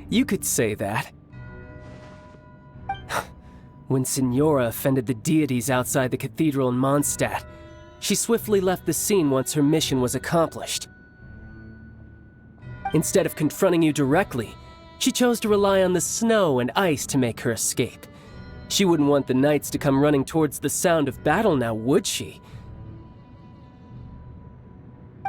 You could say that. When Signora offended the deities outside the cathedral in Mondstadt, she swiftly left the scene once her mission was accomplished. Instead of confronting you directly, she chose to rely on the snow and ice to make her escape. She wouldn't want the knights to come running towards the sound of battle now, would she?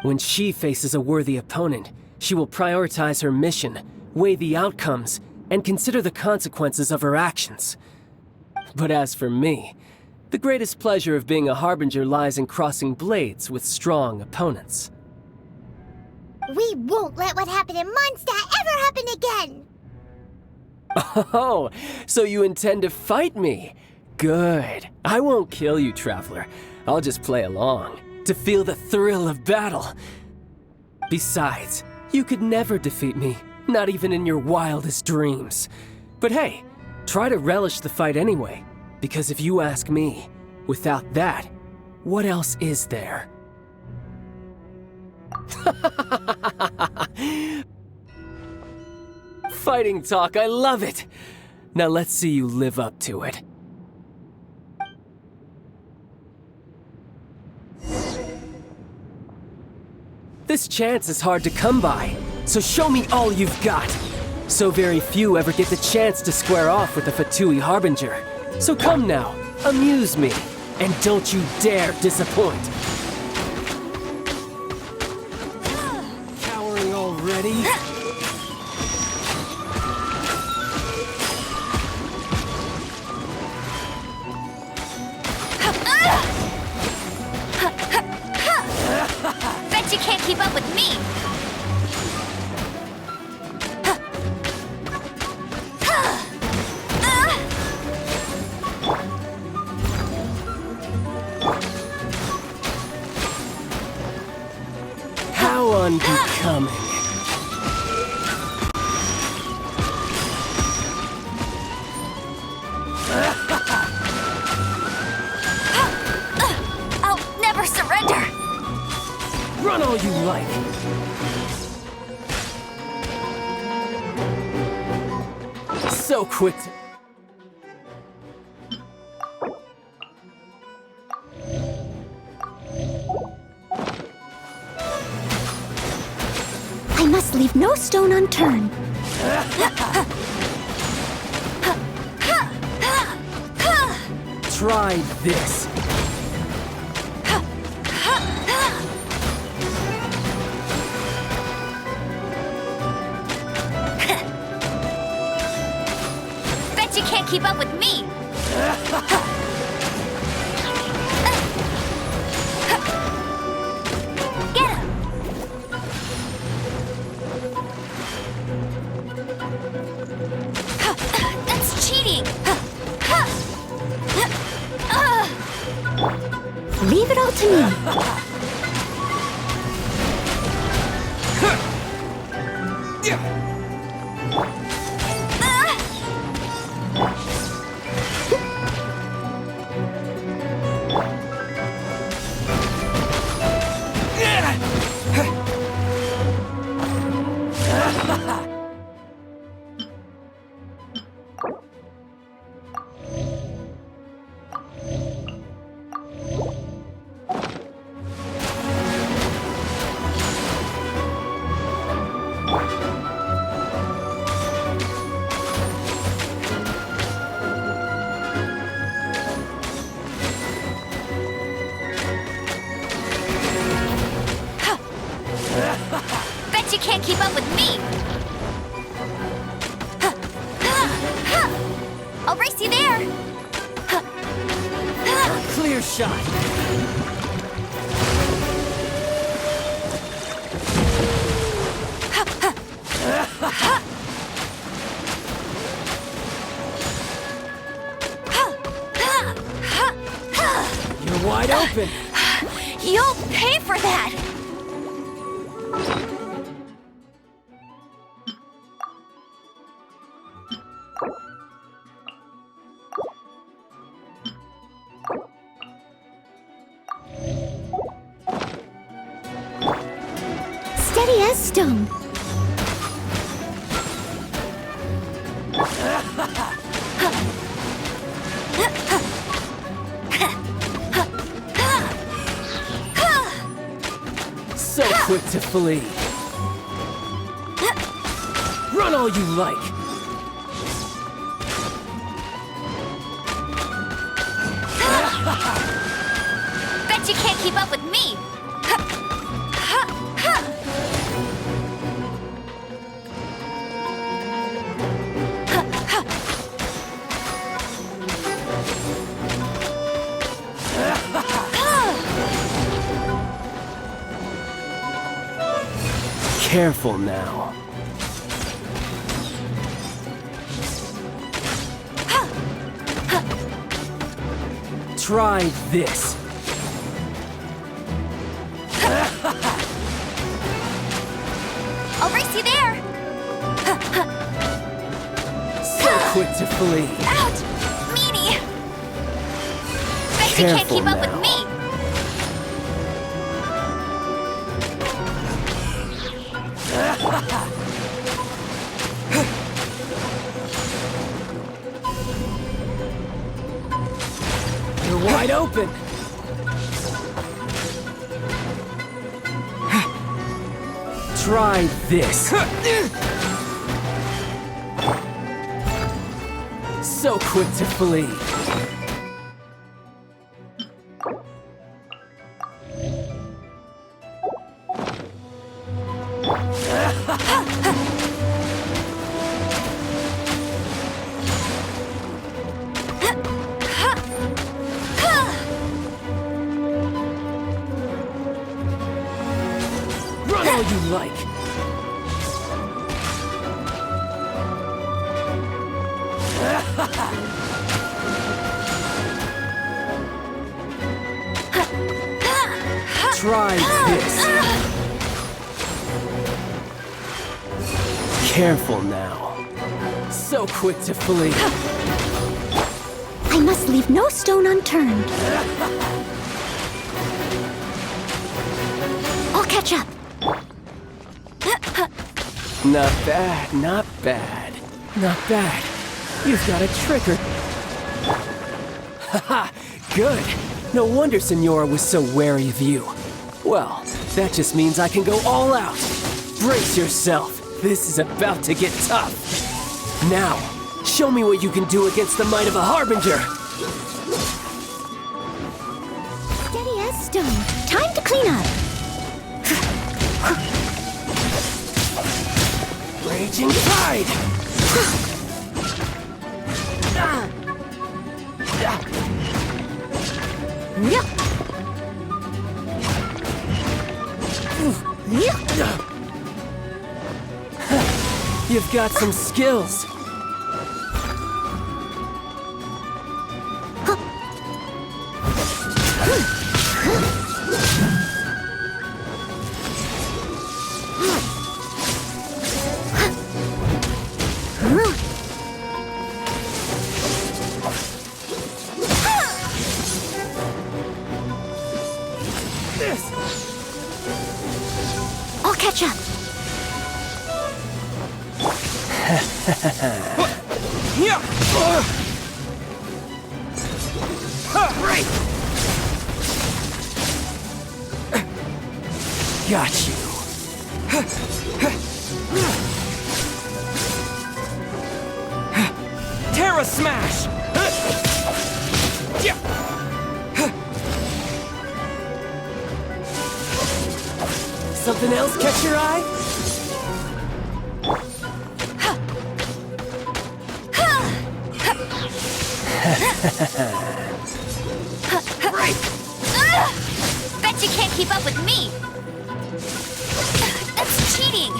When she faces a worthy opponent, she will prioritize her mission, weigh the outcomes, and consider the consequences of her actions. But as for me, the greatest pleasure of being a Harbinger lies in crossing blades with strong opponents. We won't let what happened in Mondstadt ever happen again! Oh, so you intend to fight me? Good. I won't kill you, Traveler. I'll just play along, to feel the thrill of battle. Besides, you could never defeat me, not even in your wildest dreams. But hey, try to relish the fight anyway, because if you ask me, without that, what else is there? Fighting talk, I love it! Now let's see you live up to it. This chance is hard to come by, so show me all you've got. So very few ever get the chance to square off with a Fatui Harbinger. So come now, amuse me, and don't you dare disappoint. Cowering already? Bet you can't keep up with me! Run all you like! So quick to... I must leave no stone unturned. Try this. Bet you can't keep up with me. Get him. That's cheating. Leave it all to me. Bet you can't keep up with me. I'll race you there. Clear shot. You're wide open. You'll pay for that. Steady as stone. So quick to flee. Run all you like. Bet you can't keep up with me. Careful now. Try this. I'll race you there. So quick to flee. Ouch! Meanie! Bet you can't keep up with me. You're wide open. Try this. So quick to flee. Run all you like. Try this. Careful now. So quick to flee. I must leave no stone unturned. I'll catch up. Not bad, not bad. Not bad. You've got a trigger. Haha, good. No wonder Senora was so wary of you. Well, that just means I can go all out. Brace yourself. This is about to get tough. Now, show me what you can do against the might of a Harbinger. Steady as stone. Time to clean up. Raging Tide! You've got some skills. I'll catch up. Right. Got you. Terra Smash! Something else catch your eye? Right. Bet you can't keep up with me. That's cheating.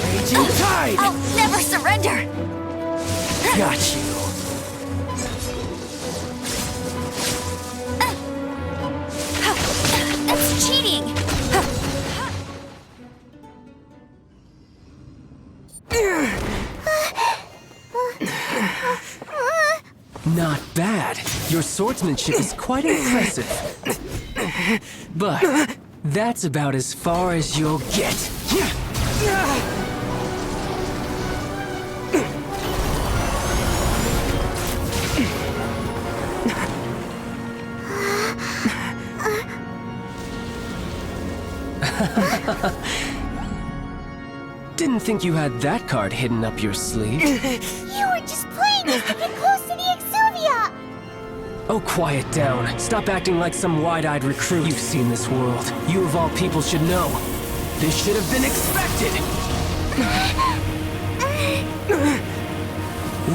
Raging Tide! I'll never surrender. Got you. That's cheating. Not bad. Your swordsmanship is quite impressive. But that's about as far as you'll get. Didn't think you had that card hidden up your sleeve. You were just playing us to get close to the Exuvia. Oh, quiet down. Stop acting like some wide-eyed recruit. You've seen this world. You of all people should know. This should have been expected!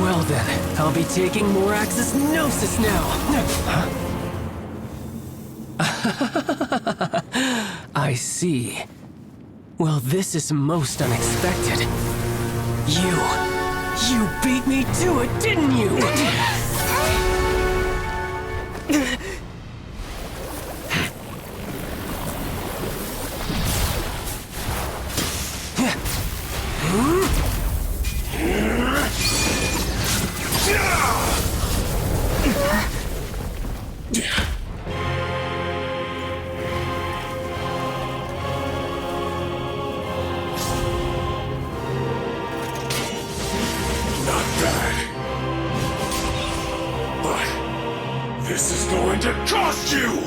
Well then, I'll be taking more Axis Gnosis now! I see. Well, this is most unexpected. You beat me to it, didn't you? This is going to cost you!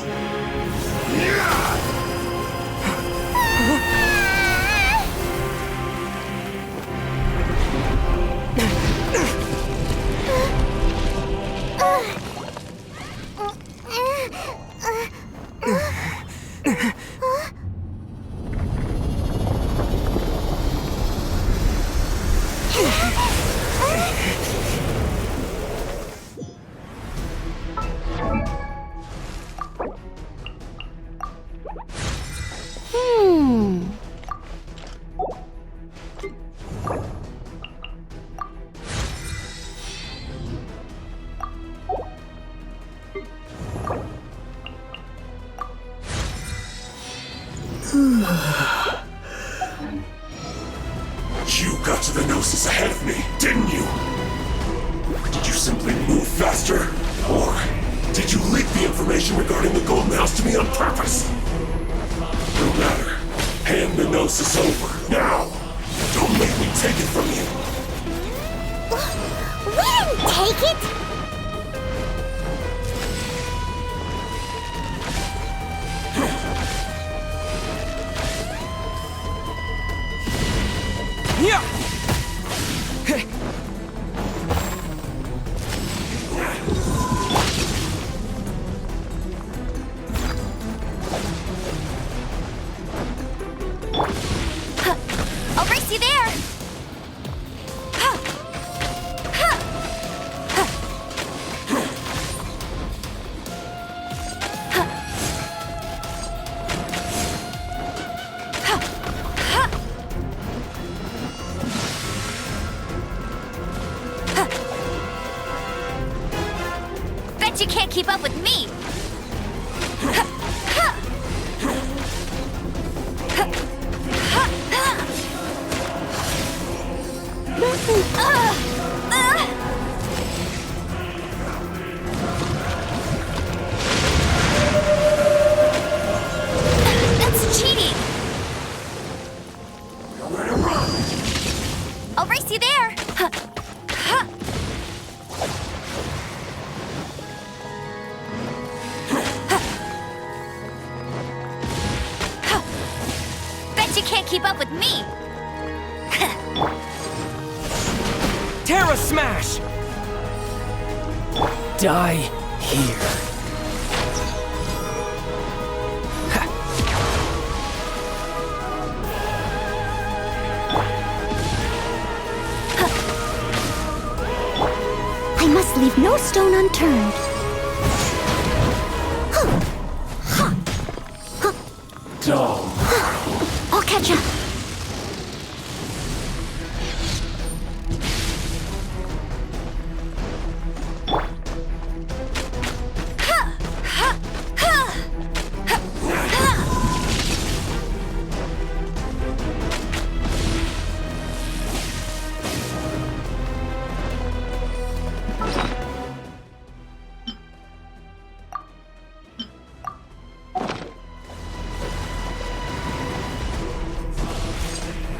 You got to the Gnosis ahead of me, didn't you? Did you simply move faster? Or did you leak the information regarding the Golden House to me on purpose? No matter. Hand the Gnosis over, now! Don't make me take it from you! We didn't take it! Yeah! I'll race you there! Bet you can't keep up with me! That's cheating! I'll race you there! Bet you can't keep up with me! Terra Smash! Die here. I must leave no stone unturned. Dumb. I'll catch up.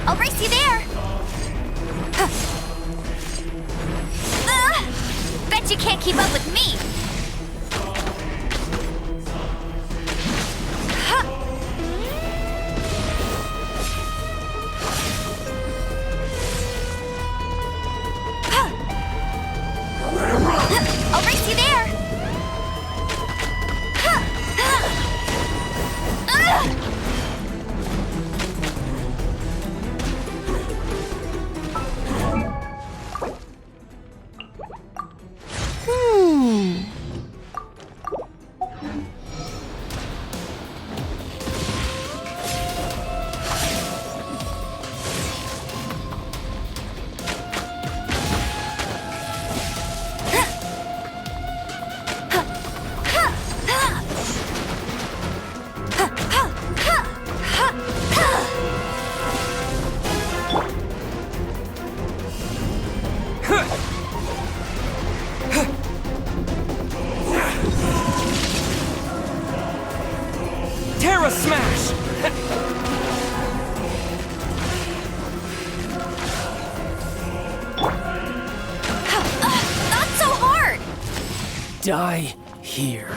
I'll race you there! Bet you can't keep up with me! I'll race you there! Terra Smash! Not so hard! Die here.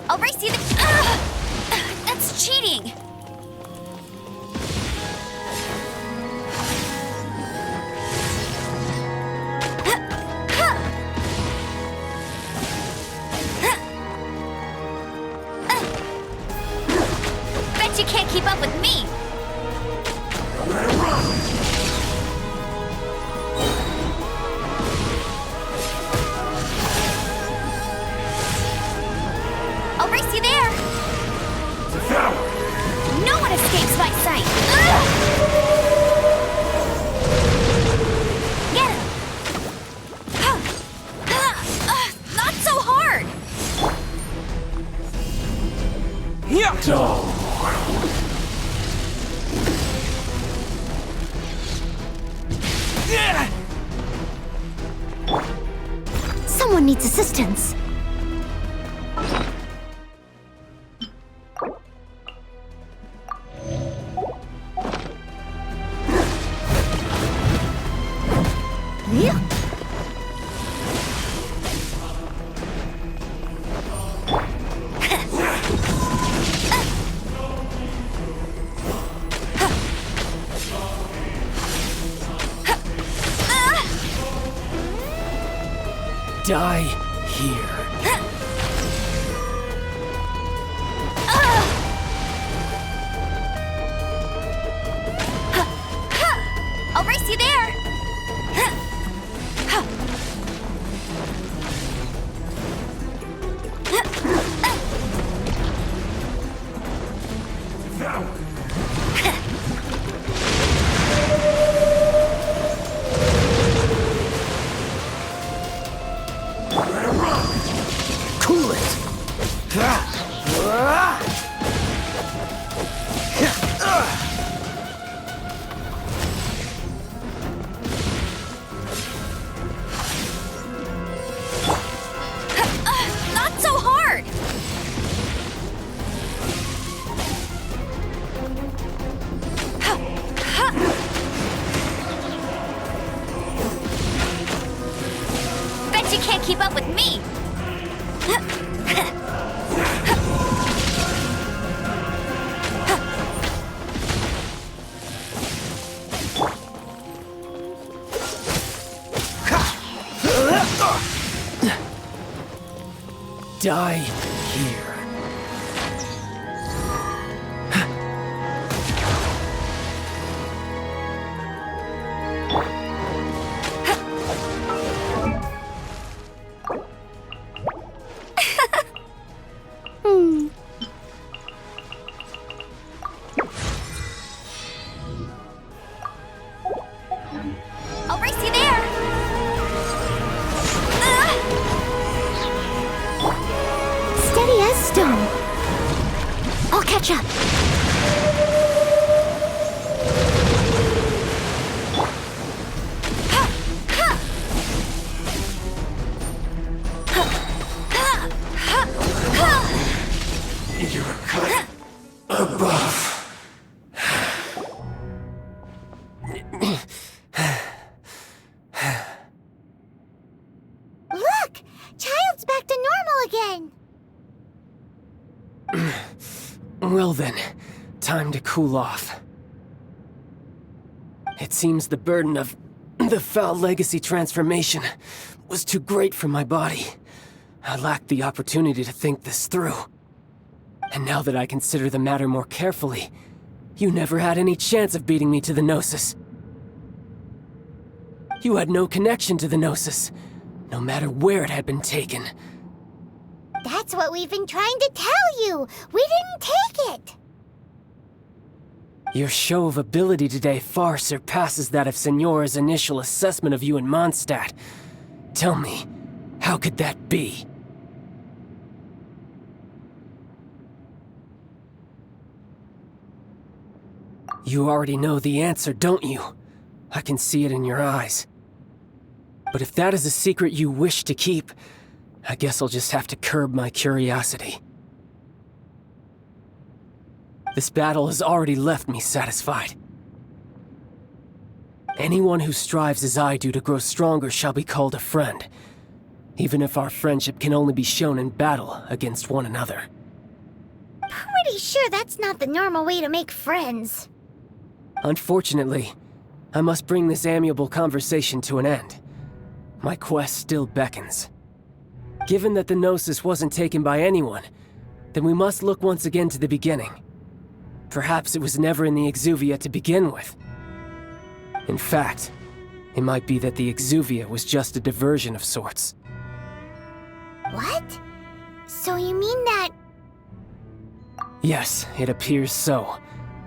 I'll race you the... That's cheating! Bet you can't keep up with me! I'll race you there! No one escapes my sight! Get him! Not so hard! Yeah! Dumb. needs assistance. Yeah. Die here. I'll race you there! Cool it! Not so hard! Bet you can't keep up with me! Die here. I'll race you there! Steady as stone. I'll catch up. You're cut above. Look! Child's back to normal again! Well then, time to cool off. It seems the burden of the foul legacy transformation was too great for my body. I lacked the opportunity to think this through. And now that I consider the matter more carefully, you never had any chance of beating me to the Gnosis. You had no connection to the Gnosis, no matter where it had been taken. That's what we've been trying to tell you! We didn't take it! Your show of ability today far surpasses that of Signora's initial assessment of you in Mondstadt. Tell me, how could that be? You already know the answer, don't you? I can see it in your eyes. But if that is a secret you wish to keep, I guess I'll just have to curb my curiosity. This battle has already left me satisfied. Anyone who strives as I do to grow stronger shall be called a friend, even if our friendship can only be shown in battle against one another. Pretty sure that's not the normal way to make friends. Unfortunately, I must bring this amiable conversation to an end. My quest still beckons. Given that the Gnosis wasn't taken by anyone, then we must look once again to the beginning. Perhaps it was never in the Exuvia to begin with. In fact, it might be that the Exuvia was just a diversion of sorts. What? So you mean that... Yes, it appears so.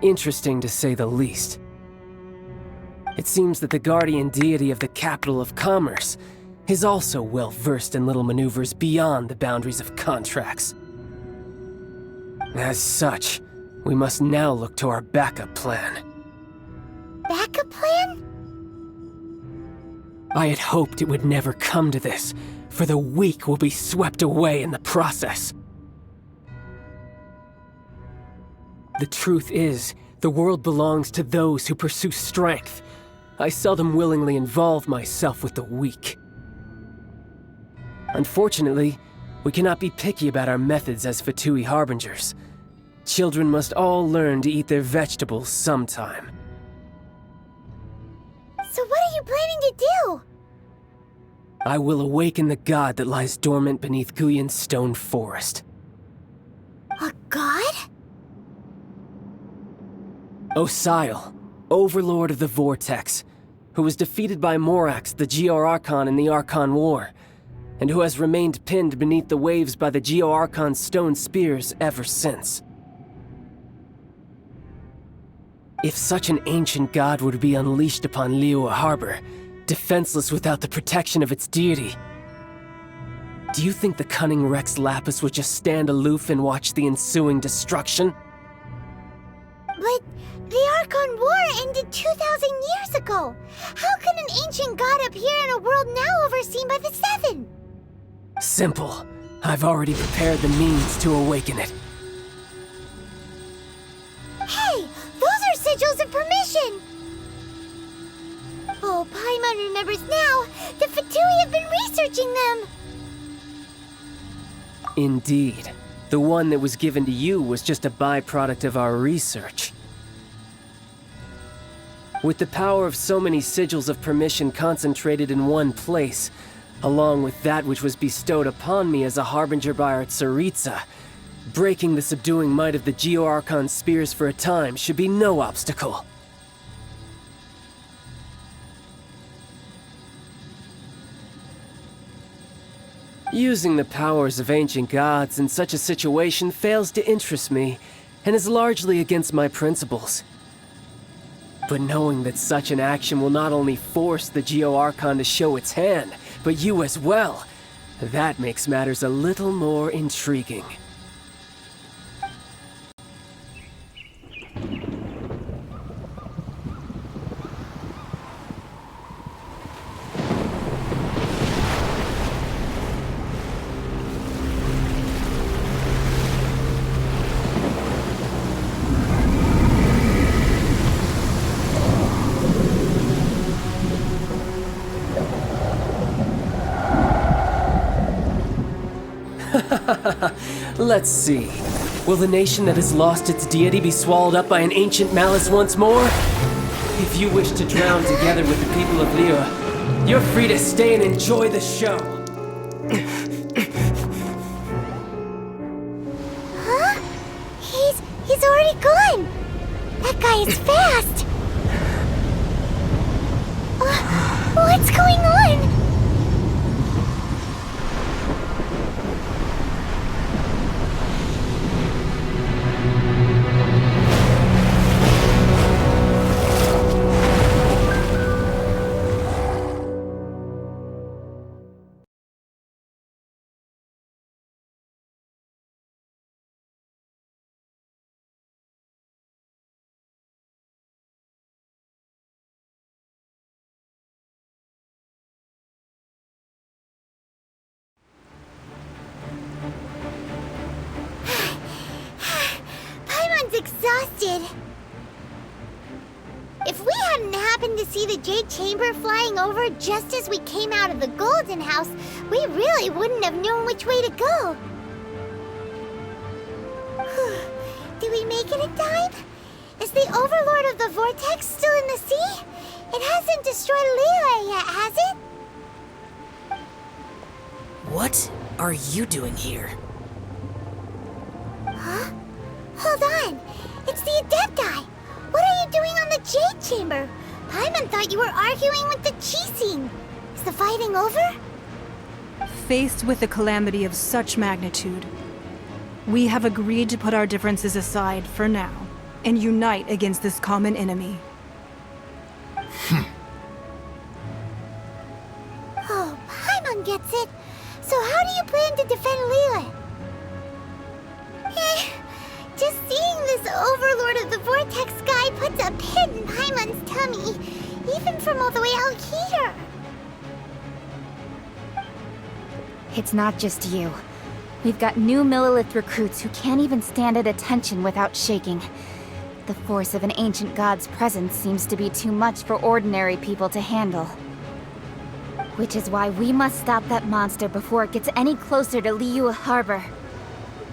Interesting to say the least. It seems that the guardian deity of the capital of commerce is also well versed in little maneuvers beyond the boundaries of contracts. As such, we must now look to our backup plan. Backup plan? I had hoped it would never come to this, for the weak will be swept away in the process. The truth is, the world belongs to those who pursue strength. I seldom willingly involve myself with the weak. Unfortunately, we cannot be picky about our methods as Fatui Harbingers. Children must all learn to eat their vegetables sometime. So what are you planning to do? I will awaken the god that lies dormant beneath Guyon's stone forest. A god? Osile, Overlord of the Vortex, who was defeated by Morax, the Geo-Archon in the Archon War, and who has remained pinned beneath the waves by the Geo-Archon's stone spears ever since. If such an ancient god were to be unleashed upon Liyue Harbor, defenseless without the protection of its deity, do you think the cunning Rex Lapis would just stand aloof and watch the ensuing destruction? But the Archon War ended 2,000 years ago. How can an ancient god appear in a world now overseen by the Seven? Simple. I've already prepared the means to awaken it. Hey, those are sigils of permission! Oh, Paimon remembers now. The Fatui have been researching them. Indeed. The one that was given to you was just a byproduct of our research. With the power of so many sigils of permission concentrated in one place, along with that which was bestowed upon me as a harbinger by our Tsaritsa, breaking the subduing might of the Geo-Archon spears for a time should be no obstacle. Using the powers of ancient gods in such a situation fails to interest me, and is largely against my principles. But knowing that such an action will not only force the Geo-Archon to show its hand, but you as well, that makes matters a little more intriguing. Let's see. Will the nation that has lost its deity be swallowed up by an ancient malice once more? If you wish to drown together with the people of Liyue, you're free to stay and enjoy the show. Huh? He's already gone. That guy is fast. What's going on? Exhausted. If we hadn't happened to see the Jade Chamber flying over just as we came out of the Golden House, we really wouldn't have known which way to go. Did we make it in time? Is the Overlord of the Vortex still in the sea? It hasn't destroyed Liyue yet, has it? What are you doing here? Huh? Hold on. It's the Adepti. What are you doing on the Jade Chamber? Paimon thought you were arguing with the Chising. Is the fighting over? Faced with a calamity of such magnitude, we have agreed to put our differences aside for now and unite against this common enemy. Oh, Paimon gets it. So how do you plan to defend Liyue? Just seeing this Overlord of the Vortex guy puts a pit in Paimon's tummy, even from all the way out here. It's not just you. We've got new Millilith recruits who can't even stand at attention without shaking. The force of an ancient god's presence seems to be too much for ordinary people to handle. Which is why we must stop that monster before it gets any closer to Liyue Harbor.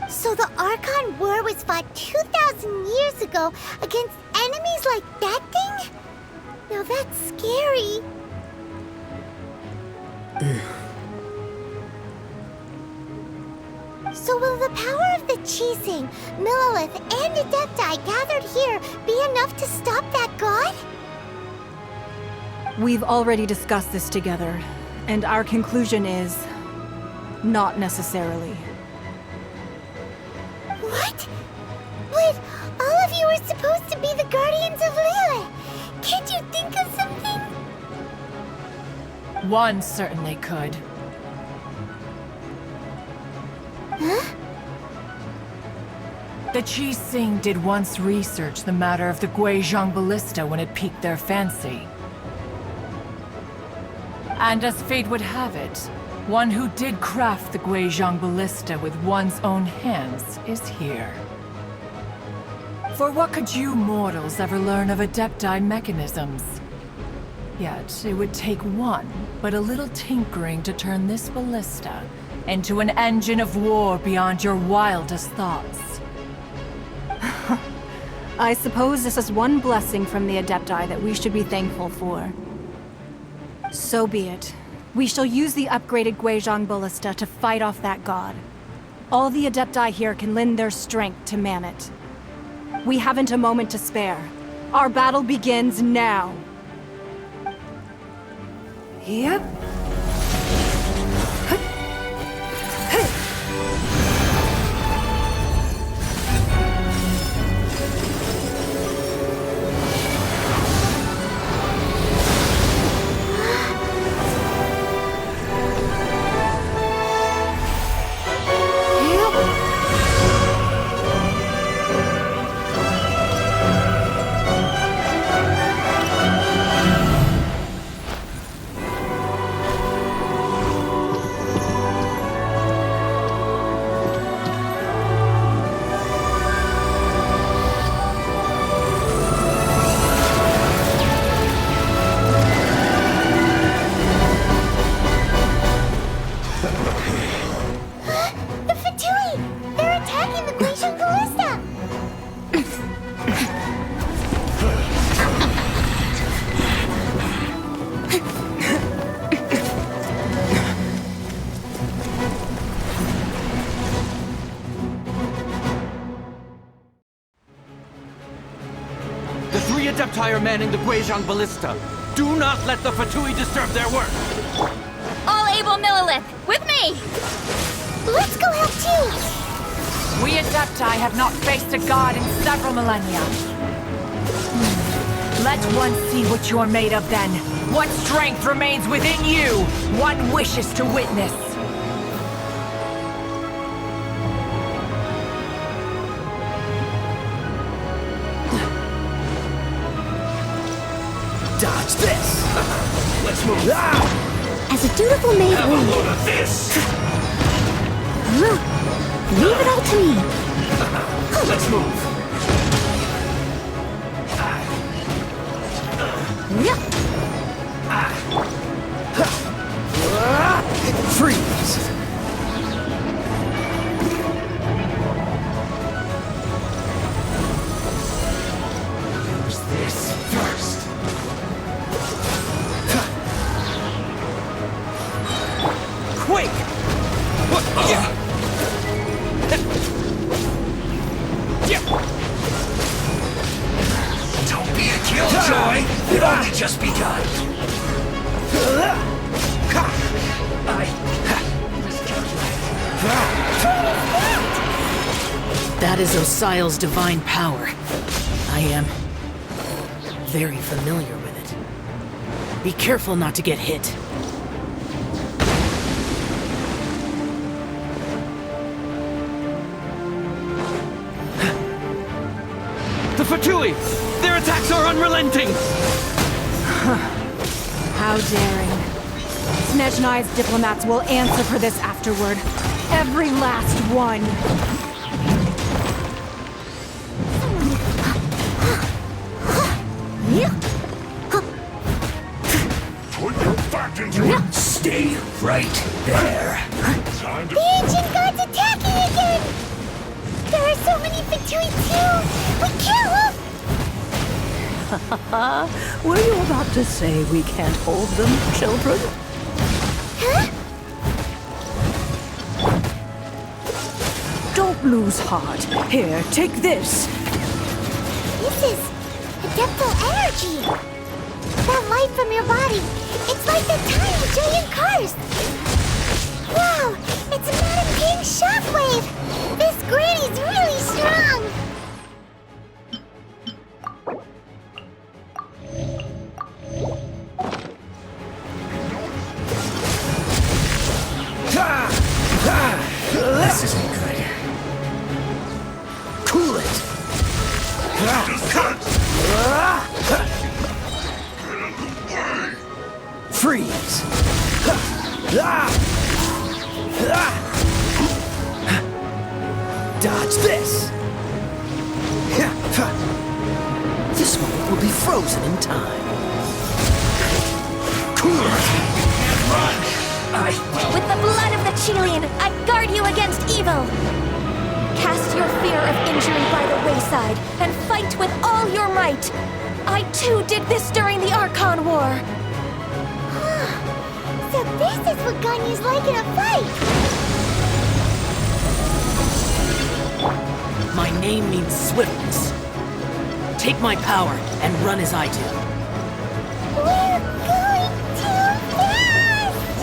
So the Archon War was fought 2,000 years ago against enemies like that thing? Now that's scary. So will the power of the Qixing, Millilith, and Adepti gathered here be enough to stop that god? We've already discussed this together, and our conclusion is... not necessarily. What? But all of you are supposed to be the Guardians of Liyue. Can't you think of something? One certainly could. Huh? The Qixing did once research the matter of the Guizhong Ballista when it piqued their fancy. And as fate would have it, one who did craft the Guizhong Ballista with one's own hands is here. For what could you mortals ever learn of Adepti mechanisms? Yet, it would take one, but a little tinkering to turn this ballista into an engine of war beyond your wildest thoughts. I suppose this is one blessing from the Adepti that we should be thankful for. So be it. We shall use the upgraded Guizhong Ballista to fight off that god. All the Adepti here can lend their strength to man it. We haven't a moment to spare. Our battle begins now. Yep. Adepti are manning the Guizhong Ballista. Do not let the Fatui disturb their work! All able Millilith, with me! Let's go help too! We Adepti have not faced a god in several millennia. Let one see what you're made of then. What strength remains within you, one wishes to witness. Dodge this! Let's move. As a dutiful maid Have a load of this! Leave it all to me. Let's move. Freeze! Use this first. Quake! Don't be a killjoy! It only just begun! That is Osial's divine power. I am very familiar with it. Be careful not to get hit. The Fatui! Their attacks are unrelenting! How daring. Snezhnai's diplomats will answer for this afterward. Every last one. Put your back into it! Stay right there! Time to... The ancient god's attacking again! There are so many Fatui too! We kill them! Were you about to say we can't hold them, children? Huh? Don't lose heart. Here, take this. This is adeptal energy! That light from your body, it's like the tiny giant cars! Wow, it's Madame King's shockwave! This granny's really strong! This isn't good. Cool it! Freeze! Dodge this! This one will be frozen in time. Cool it! With the blood of the Chilean, I guard you against evil! Cast your fear of injury by the wayside, and fight with all your might! I too did this during the Archon War! So this is what Ganyu's like in a fight! My name means swiftness. Take my power and run as I do. We're going too fast!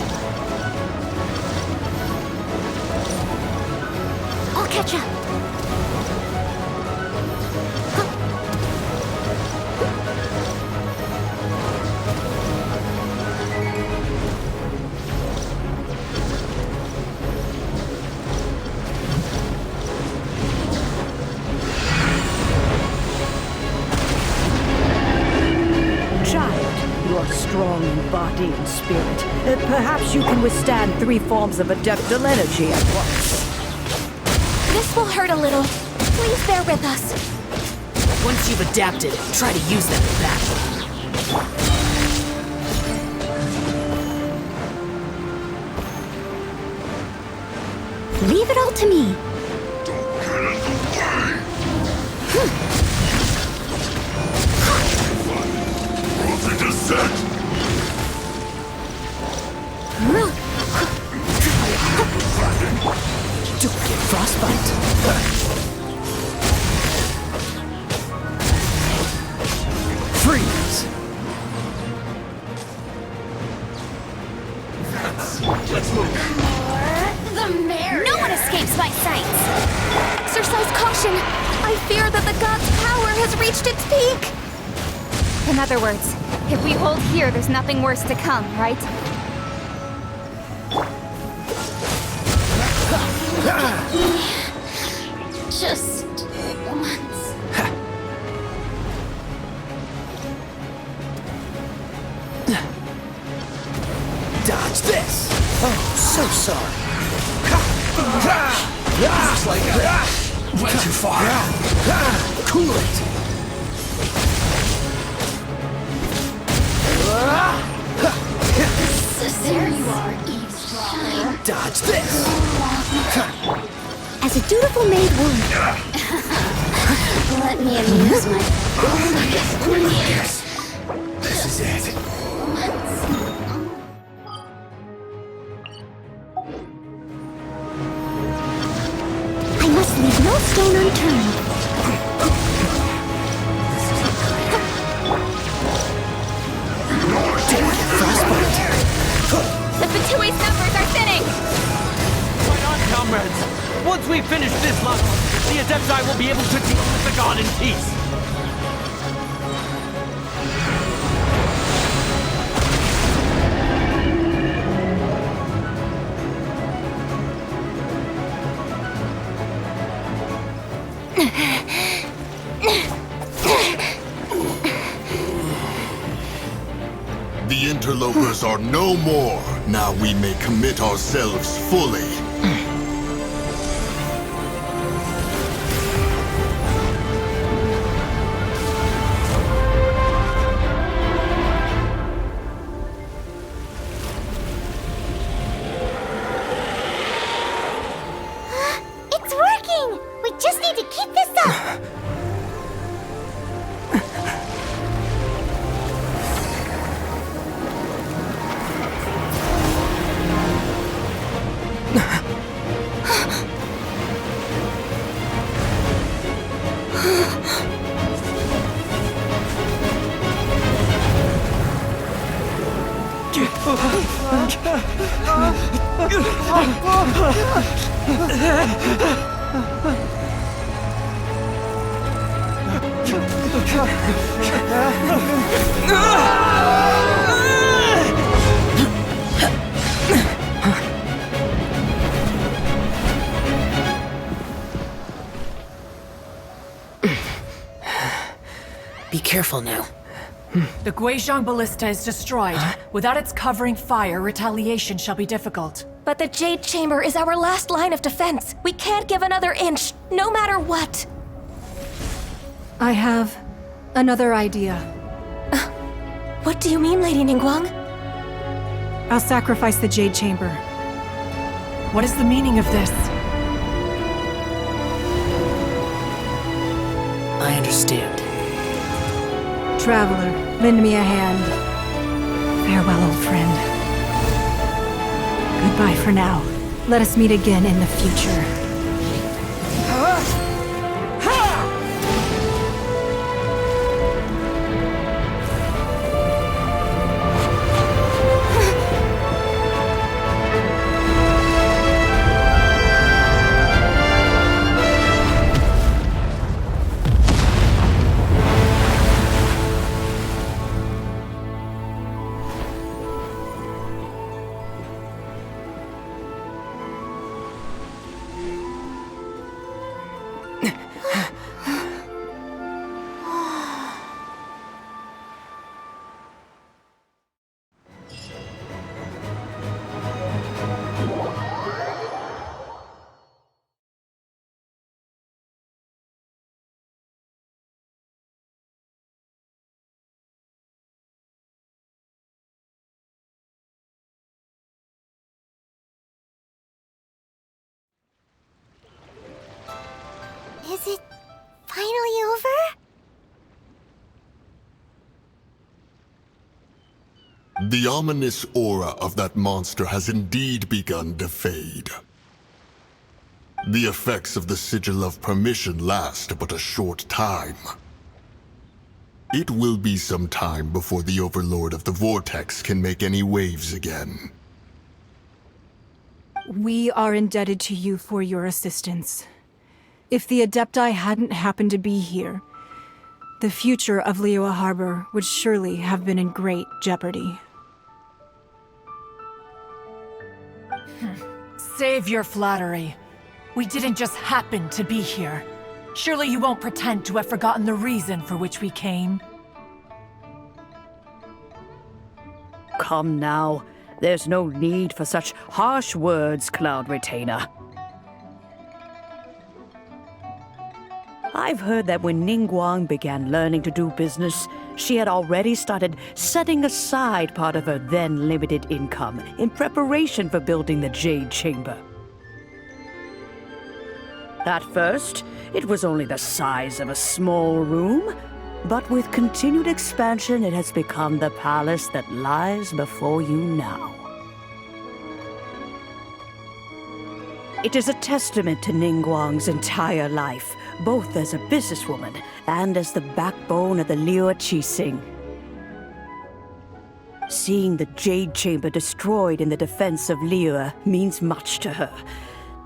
I'll catch up. Strong in body and spirit. Perhaps you can withstand 3 forms of adeptal energy at once. This will hurt a little. Please bear with us. Once you've adapted, try to use them in battle. Leave it all to me. Descent! Don't get frostbite. Freeze! Let's move. The merrier. No one escapes my sights! Exercise caution! I fear that the god's power has reached its peak! In other words, if we hold here, there's nothing worse to come, right? Just once. Dodge this! Oh, so sorry. Looks like I went too far. Cool it! So there you are, eavesdropper. Dodge this! As a dutiful maid would. Let me amuse my This is it. I must leave no stone unturned. The Fatui's numbers are thinning! Right on, comrades! Once we finish this lust, the Adepti will be able to deal with the god in peace! The interlopers are no more, Now we may commit ourselves fully. It's working! We just need to keep this up! Be careful now. The Guizhong Ballista is destroyed. Without its covering fire, retaliation shall be difficult. But the Jade Chamber is our last line of defense. We can't give another inch, no matter what. I have another idea. What do you mean, Lady Ningguang? I'll sacrifice the Jade Chamber. What is the meaning of this? I understand. Traveler, lend me a hand. Farewell, old friend. Goodbye for now. Let us meet again in the future. Is it finally over? The ominous aura of that monster has indeed begun to fade. The effects of the Sigil of Permission last but a short time. It will be some time before the Overlord of the Vortex can make any waves again. We are indebted to you for your assistance. If the Adepti hadn't happened to be here, the future of Liyue Harbor would surely have been in great jeopardy. Save your flattery. We didn't just happen to be here. Surely you won't pretend to have forgotten the reason for which we came. Come now. There's no need for such harsh words, Cloud Retainer. I've heard that when Ningguang began learning to do business, she had already started setting aside part of her then limited income in preparation for building the Jade Chamber. At first, it was only the size of a small room, but with continued expansion, it has become the palace that lies before you now. It is a testament to Ningguang's entire life, both as a businesswoman and as the backbone of the Liyue Qixing. Seeing the Jade Chamber destroyed in the defense of Liyue means much to her.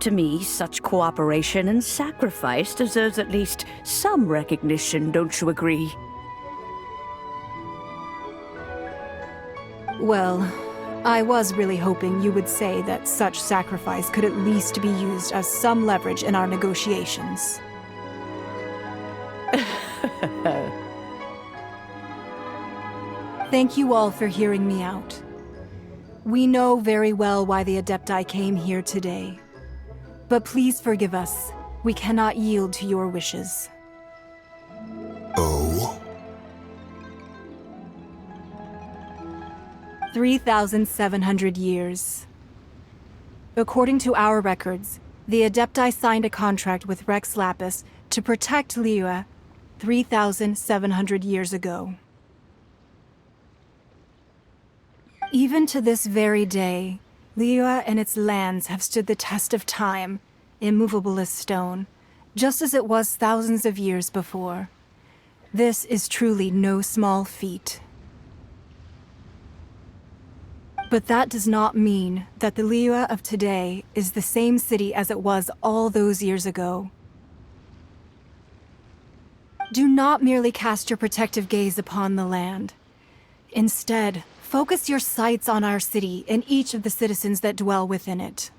To me, such cooperation and sacrifice deserves at least some recognition, don't you agree? Well, I was really hoping you would say that such sacrifice could at least be used as some leverage in our negotiations. Thank you all for hearing me out. We know very well why the Adepti came here today. But please forgive us. We cannot yield to your wishes. Oh? 3,700 years. According to our records, the Adepti signed a contract with Rex Lapis to protect Liyue 3,700 years ago. Even to this very day, Liyue and its lands have stood the test of time, immovable as stone, just as it was thousands of years before. This is truly no small feat. But that does not mean that the Liyue of today is the same city as it was all those years ago. Do not merely cast your protective gaze upon the land. Instead, focus your sights on our city and each of the citizens that dwell within it.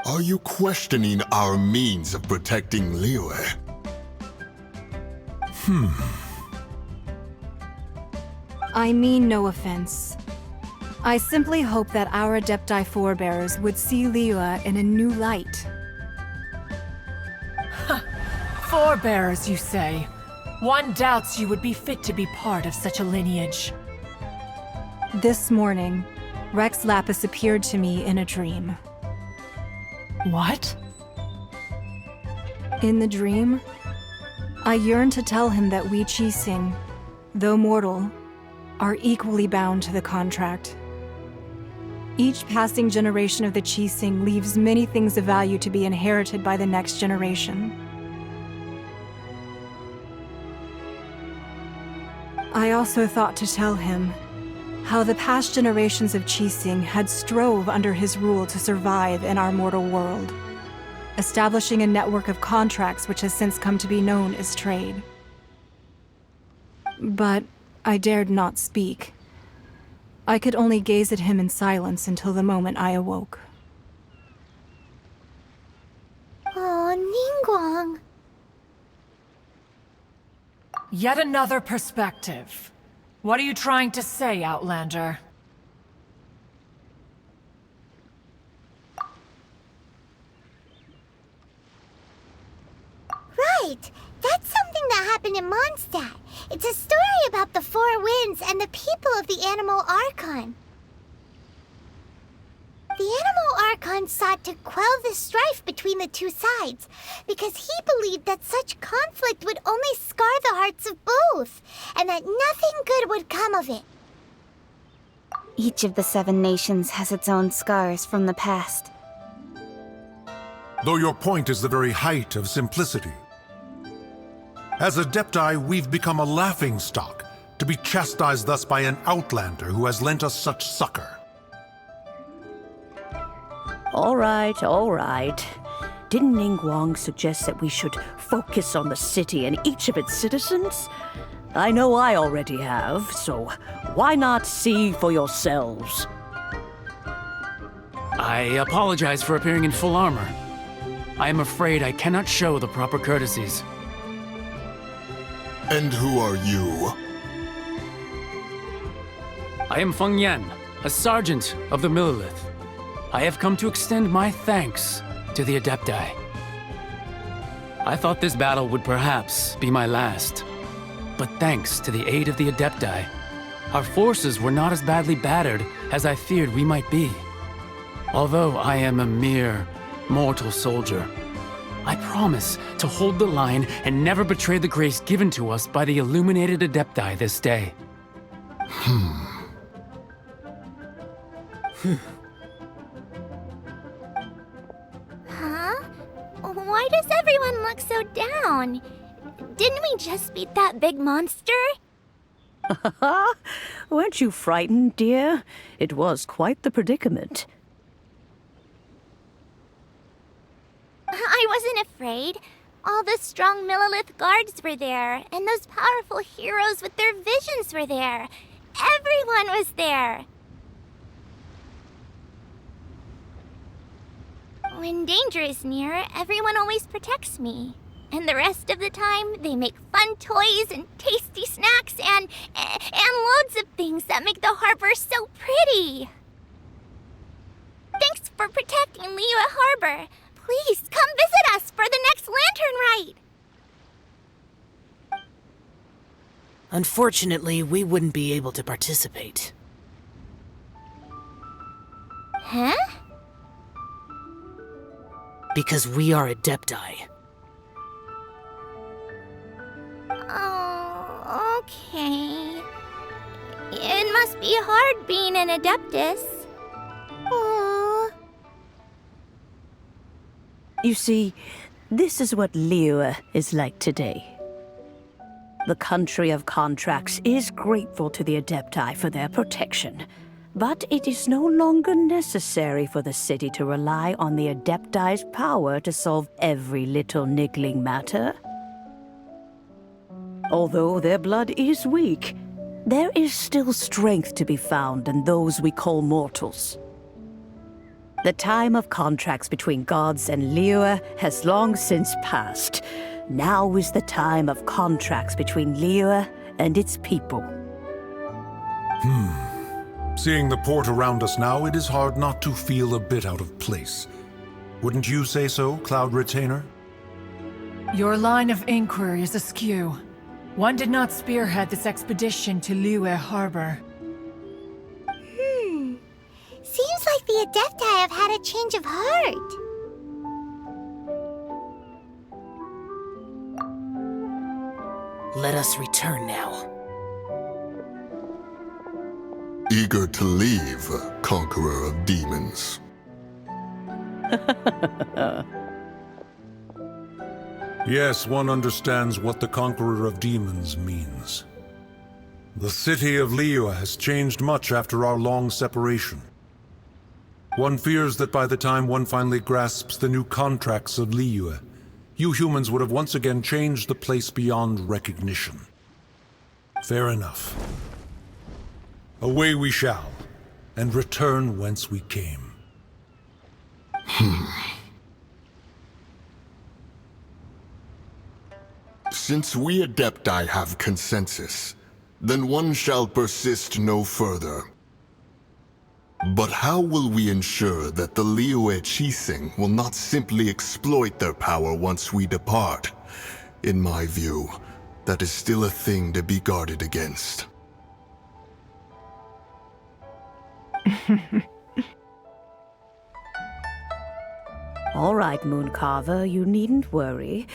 Are you questioning our means of protecting Liyue? I mean no offense. I simply hope that our Adepti forebears would see Liyue in a new light. Forebearers, you say? One doubts you would be fit to be part of such a lineage. This morning, Rex Lapis appeared to me in a dream. What? In the dream, I yearned to tell him that we Qixing, though mortal, are equally bound to the contract. Each passing generation of the Qixing leaves many things of value to be inherited by the next generation. I also thought to tell him how the past generations of Qixing had strove under his rule to survive in our mortal world, establishing a network of contracts which has since come to be known as trade. But I dared not speak. I could only gaze at him in silence until the moment I awoke. Oh, Ningguang. Yet another perspective. What are you trying to say, Outlander? Right! That's something that happened in Mondstadt. It's a story about the Four Winds and the people of the animal Archon. The animal Archon sought to quell the strife between the two sides, because he believed that such conflict would only scar the hearts of both, and that nothing good would come of it. Each of the 7 nations has its own scars from the past. Though your point is the very height of simplicity. As Adepti, we've become a laughingstock, to be chastised thus by an outlander who has lent us such succor. All right. Didn't Ningguang suggest that we should focus on the city and each of its citizens? I know I already have, so why not see for yourselves? I apologize for appearing in full armor. I am afraid I cannot show the proper courtesies. And who are you? I am Feng Yan, a sergeant of the Millelith. I have come to extend my thanks to the Adepti. I thought this battle would perhaps be my last. But thanks to the aid of the Adepti, our forces were not as badly battered as I feared we might be. Although I am a mere mortal soldier, I promise to hold the line and never betray the grace given to us by the illuminated Adepti this day. Huh? Why does everyone look so down? Didn't we just beat that big monster? Weren't you frightened, dear? It was quite the predicament. I wasn't afraid. All the strong Millelith guards were there, and those powerful heroes with their visions were there. Everyone was there. When danger is near, everyone always protects me. And the rest of the time, they make fun toys and tasty snacks and loads of things that make the harbor so pretty. Thanks for protecting Liyue Harbor. Please come visit us for the next lantern rite. Unfortunately, we wouldn't be able to participate. Huh? Because we are Adepti. Oh, okay. It must be hard being an Adeptus. Aww. You see, this is what Liyue is like today. The country of contracts is grateful to the Adepti for their protection, but it is no longer necessary for the city to rely on the Adepti's power to solve every little niggling matter. Although their blood is weak, there is still strength to be found in those we call mortals. The time of contracts between gods and Liyue has long since passed. Now is the time of contracts between Liyue and its people. Seeing the port around us now, it is hard not to feel a bit out of place. Wouldn't you say so, Cloud Retainer? Your line of inquiry is askew. One did not spearhead this expedition to Liyue Harbor. Seems like the Adepti have had a change of heart. Let us return now. Eager to leave, Conqueror of Demons. Yes, one understands what the Conqueror of Demons means. The city of Liyue has changed much after our long separation. One fears that by the time one finally grasps the new contracts of Liyue, you humans would have once again changed the place beyond recognition. Fair enough. Away we shall, and return whence we came. Since we Adepti have consensus, then one shall persist no further. But how will we ensure that the Liyue Qixing will not simply exploit their power once we depart? In my view, that is still a thing to be guarded against. All right, Mooncarver, you needn't worry.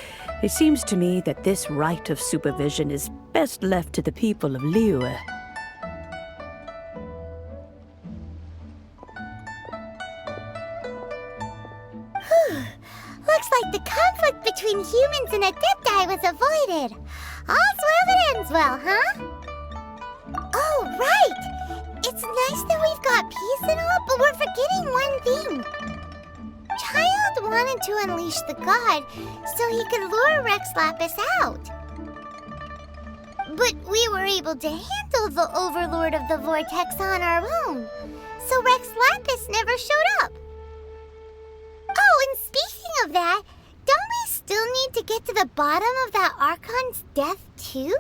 It seems to me that this right of supervision is best left to the people of Liyue. Looks like the conflict between humans and Adepti was avoided. All's well that ends well, huh? Oh, right! It's nice that we've got peace and all, but we're forgetting one thing. Child wanted to unleash the god so he could lure Rex Lapis out. But we were able to handle the Overlord of the Vortex on our own, so Rex Lapis never showed up. Oh, and speaking of that, don't we still need to get to the bottom of that Archon's death, too?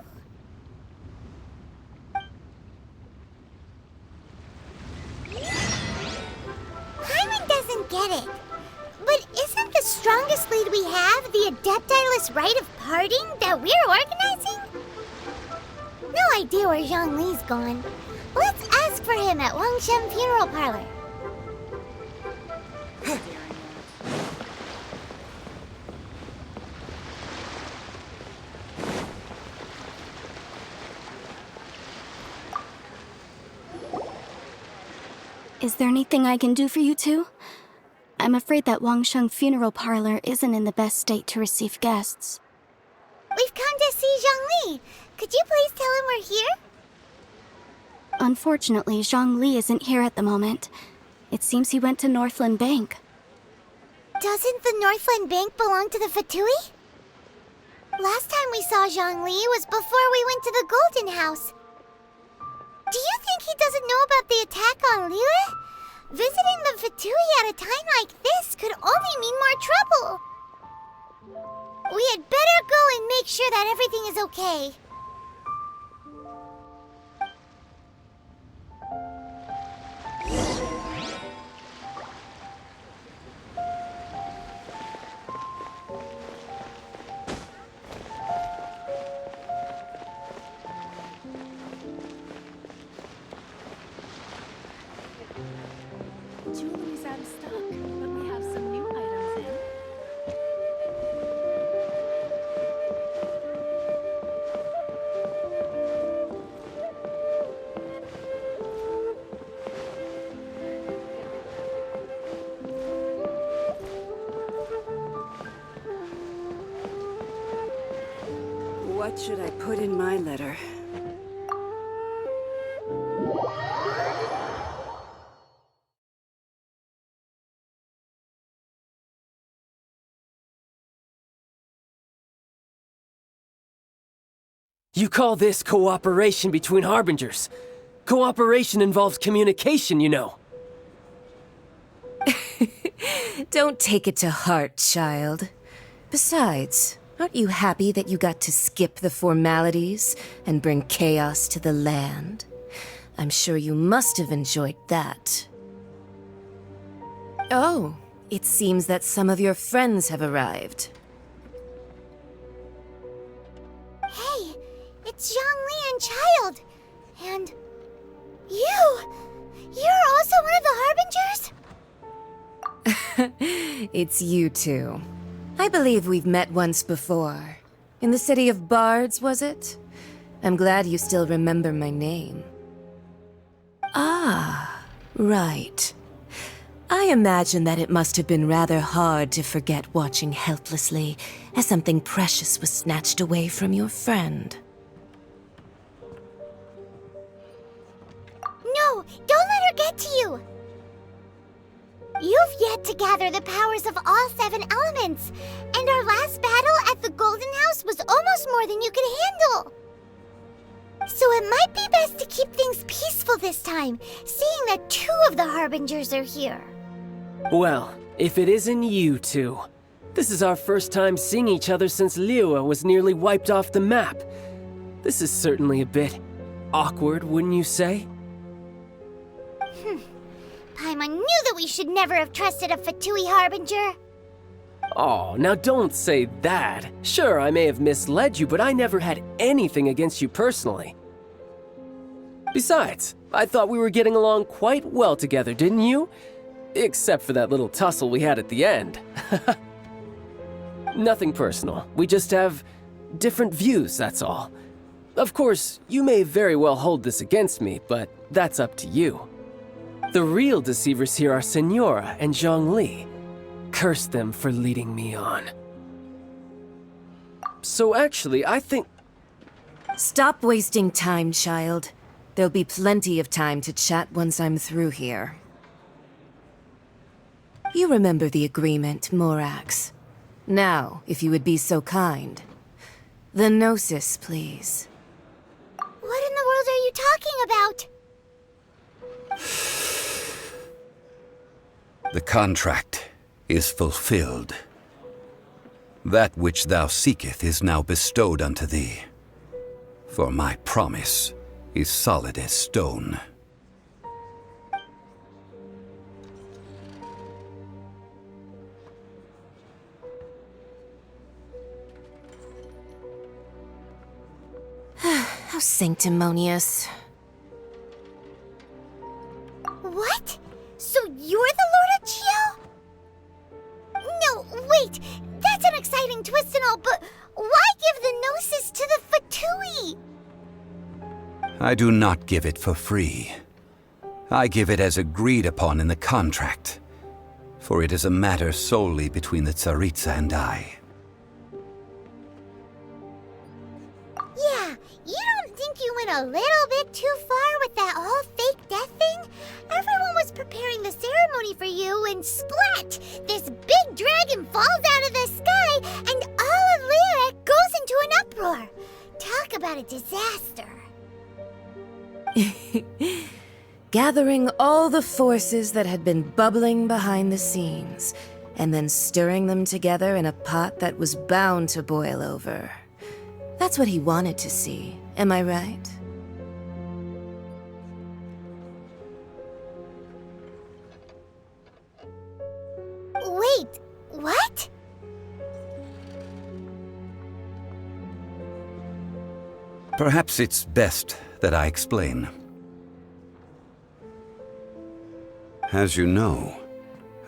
Hyman doesn't get it. But isn't the strongest lead we have the Adepti-less rite of parting that we're organizing? No idea where Zhongli's gone. Let's ask for him at Wangshen Funeral Parlor. Is there anything I can do for you two? I'm afraid that Wangshen Funeral Parlor isn't in the best state to receive guests. We've come to see Zhongli. Could you please tell him we're here? Unfortunately, Zhongli isn't here at the moment. It seems he went to Northland Bank. Doesn't the Northland Bank belong to the Fatui? Last time we saw Zhongli was before we went to the Golden House. Do you think he doesn't know about the attack on Liyue? Visiting the Fatui at a time like this could only mean more trouble. We had better go and make sure that everything is okay. Jewelry's out of stock, but we have some new items in. What should I put in my letter? You call this cooperation between Harbingers? Cooperation involves communication, you know. Don't take it to heart, child. Besides, aren't you happy that you got to skip the formalities and bring chaos to the land? I'm sure you must have enjoyed that. Oh, it seems that some of your friends have arrived. Hey, it's Zhongli and Child. And you! You're also one of the Harbingers? It's you two. I believe we've met once before. In the city of Bards, was it? I'm glad you still remember my name. Ah, right. I imagine that it must have been rather hard to forget watching helplessly as something precious was snatched away from your friend. No, don't let her get to you! You've yet to gather the powers of all 7 elements, and our last battle at the Golden House was almost more than you could handle. So it might be best to keep things peaceful this time, seeing that 2 of the Harbingers are here. Well, if it isn't you two. This is our first time seeing each other since Liyue was nearly wiped off the map. This is certainly a bit awkward, wouldn't you say? Paimon knew that we should never have trusted a Fatui Harbinger. Oh, now don't say that. Sure, I may have misled you, but I never had anything against you personally. Besides, I thought we were getting along quite well together, didn't you? Except for that little tussle we had at the end. Nothing personal. We just have different views, that's all. Of course, you may very well hold this against me, but that's up to you. The real deceivers here are Senora and Zhongli. Curse them for leading me on. So actually, I think... Stop wasting time, child. There'll be plenty of time to chat once I'm through here. You remember the agreement, Morax. Now, if you would be so kind. The Gnosis, please. What in the world are you talking about? The contract is fulfilled. That which thou seeketh is now bestowed unto thee. For my promise is solid as stone. How sanctimonious. What? So you're the Lord of Geo? No, wait! That's an exciting twist and all, but why give the Gnosis to the Fatui? I do not give it for free. I give it as agreed upon in the contract, for it is a matter solely between the Tsaritsa and I. Yeah, you don't think you went a little bit too far with that whole fake death thing? Everyone was preparing the ceremony for you, and splat! This big dragon falls out of the sky, and all of Liyue goes into an uproar. Talk about a disaster. Gathering all the forces that had been bubbling behind the scenes, and then stirring them together in a pot that was bound to boil over. That's what he wanted to see, am I right? Wait, what? Perhaps it's best that I explain. As you know,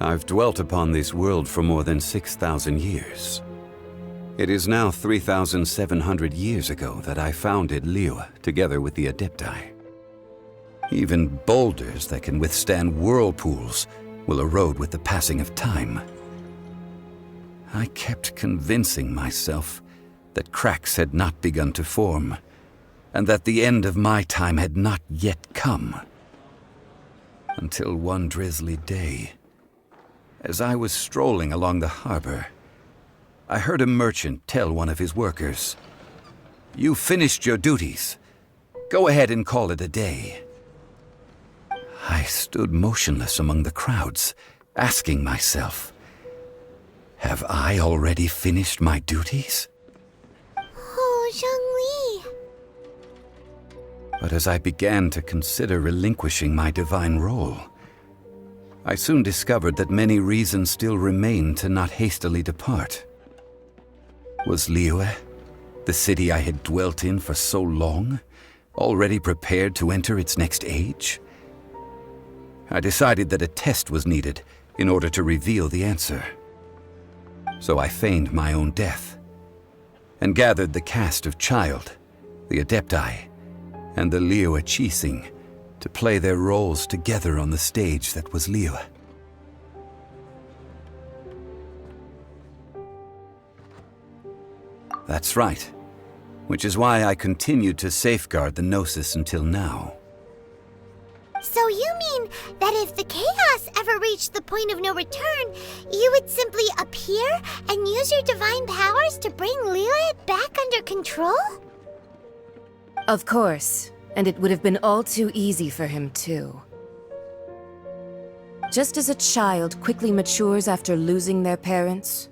I've dwelt upon this world for more than 6,000 years. It is now 3,700 years ago that I founded Liyue together with the Adepti. Even boulders that can withstand whirlpools will erode with the passing of time. I kept convincing myself that cracks had not begun to form, and that the end of my time had not yet come. Until one drizzly day, as I was strolling along the harbor, I heard a merchant tell one of his workers, "You finished your duties. Go ahead and call it a day." I stood motionless among the crowds, asking myself, have I already finished my duties? Oh, Zhongli. But as I began to consider relinquishing my divine role, I soon discovered that many reasons still remained to not hastily depart. Was Liyue, the city I had dwelt in for so long, already prepared to enter its next age? I decided that a test was needed in order to reveal the answer. So I feigned my own death, and gathered the cast of Child, the Adepti, and the Liyue Qixing to play their roles together on the stage that was Liyue. That's right, which is why I continued to safeguard the Gnosis until now. So you mean that if the chaos ever reached the point of no return, you would simply appear and use your divine powers to bring Liyue back under control? Of course, and it would have been all too easy for him too. Just as a child quickly matures after losing their parents,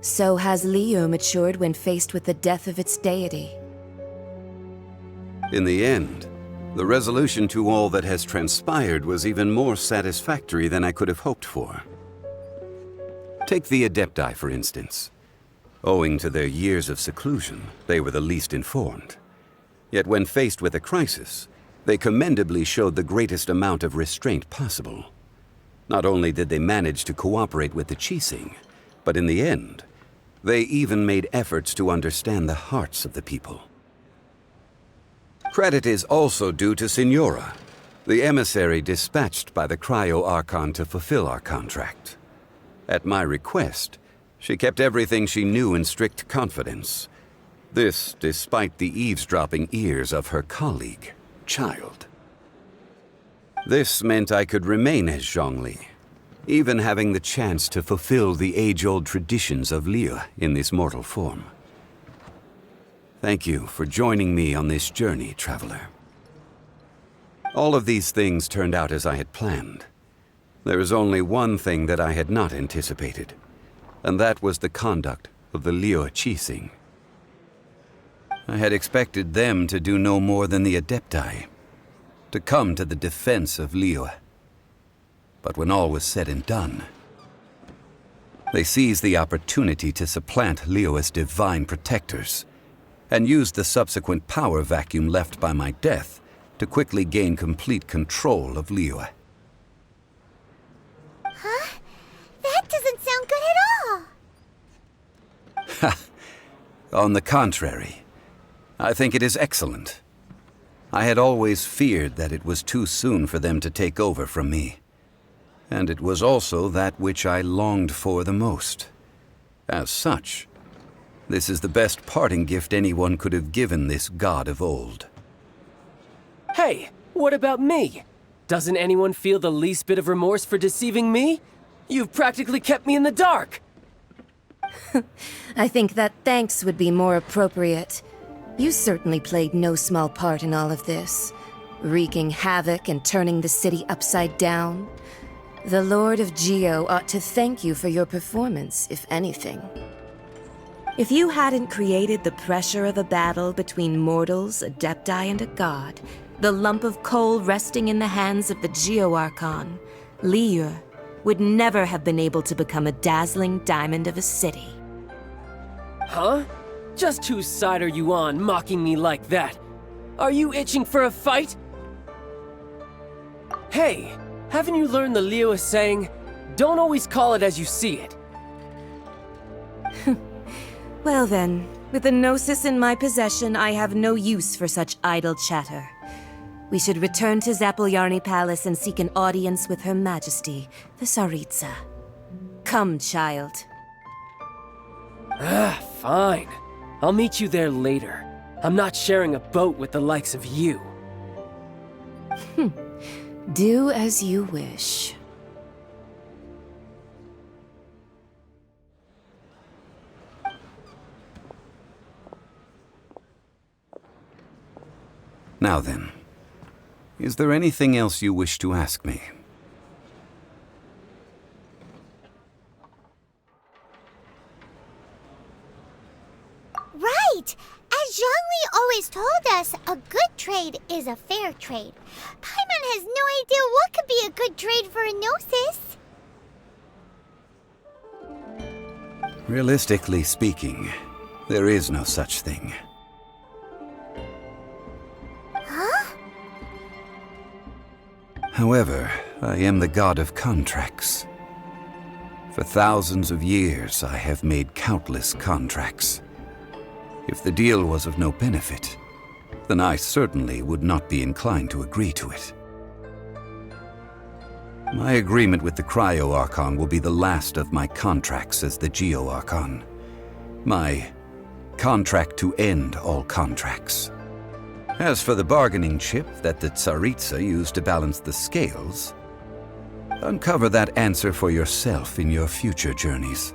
so has Liyue matured when faced with the death of its deity. In the end, the resolution to all that has transpired was even more satisfactory than I could have hoped for. Take the Adepti, for instance. Owing to their years of seclusion, they were the least informed. Yet when faced with a crisis, they commendably showed the greatest amount of restraint possible. Not only did they manage to cooperate with the Qixing, but in the end, they even made efforts to understand the hearts of the people. Credit is also due to Signora, the emissary dispatched by the Cryo-Archon to fulfill our contract. At my request, she kept everything she knew in strict confidence. This despite the eavesdropping ears of her colleague, Child. This meant I could remain as Zhongli, even having the chance to fulfill the age-old traditions of Liyue in this mortal form. Thank you for joining me on this journey, traveler. All of these things turned out as I had planned. There is only one thing that I had not anticipated, and that was the conduct of the Liyue Qixing. I had expected them to do no more than the Adepti, to come to the defense of Liyue. But when all was said and done, they seized the opportunity to supplant Liyue as divine protectors, and used the subsequent power vacuum left by my death to quickly gain complete control of Liyue. Huh? That doesn't sound good at all! Ha! On the contrary, I think it is excellent. I had always feared that it was too soon for them to take over from me. And it was also that which I longed for the most. As such, this is the best parting gift anyone could have given this god of old. Hey, what about me? Doesn't anyone feel the least bit of remorse for deceiving me? You've practically kept me in the dark! I think that thanks would be more appropriate. You certainly played no small part in all of this, wreaking havoc and turning the city upside down. The Lord of Geo ought to thank you for your performance, if anything. If you hadn't created the pressure of a battle between mortals, adepti, and a god, the lump of coal resting in the hands of the Geo Archon, Liyue would never have been able to become a dazzling diamond of a city. Huh? Just whose side are you on, mocking me like that? Are you itching for a fight? Hey, haven't you learned the Liyue saying, don't always call it as you see it? Well then, with the Gnosis in my possession, I have no use for such idle chatter. We should return to Zapolyarny Palace and seek an audience with Her Majesty, the Tsaritsa. Come, child. Fine. I'll meet you there later. I'm not sharing a boat with the likes of you. Do as you wish. Now then, is there anything else you wish to ask me? Right! As Zhongli always told us, a good trade is a fair trade. Paimon has no idea what could be a good trade for a Gnosis. Realistically speaking, there is no such thing. Huh? However, I am the god of contracts. For thousands of years, I have made countless contracts. If the deal was of no benefit, then I certainly would not be inclined to agree to it. My agreement with the Cryo Archon will be the last of my contracts as the Geo Archon. My contract to end all contracts. As for the bargaining chip that the Tsaritsa used to balance the scales, uncover that answer for yourself in your future journeys.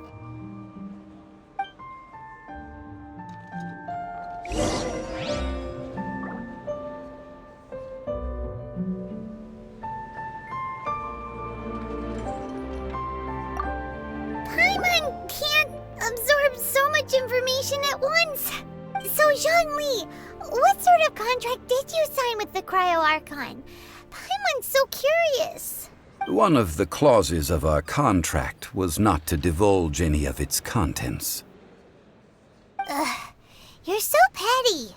Paimon can't absorb so much information at once. So, Zhongli, what sort of contract did you sign with the Cryo Archon? Paimon's so curious. One of the clauses of our contract was not to divulge any of its contents. Ugh, you're so petty.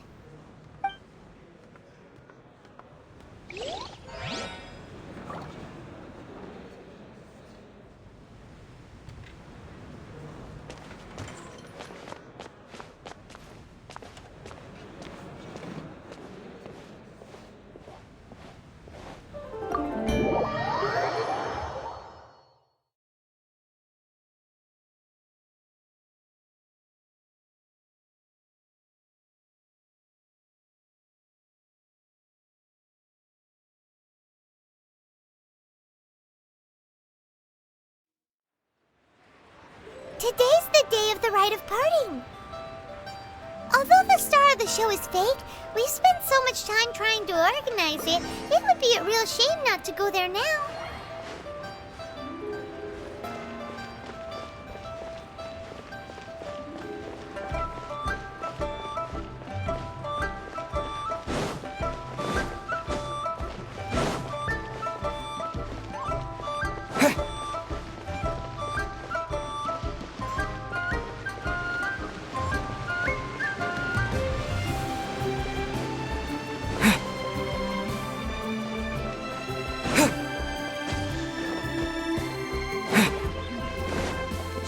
Today's the day of the rite of parting. Although the star of the show is fake, we've spent so much time trying to organize it, it would be a real shame not to go there now.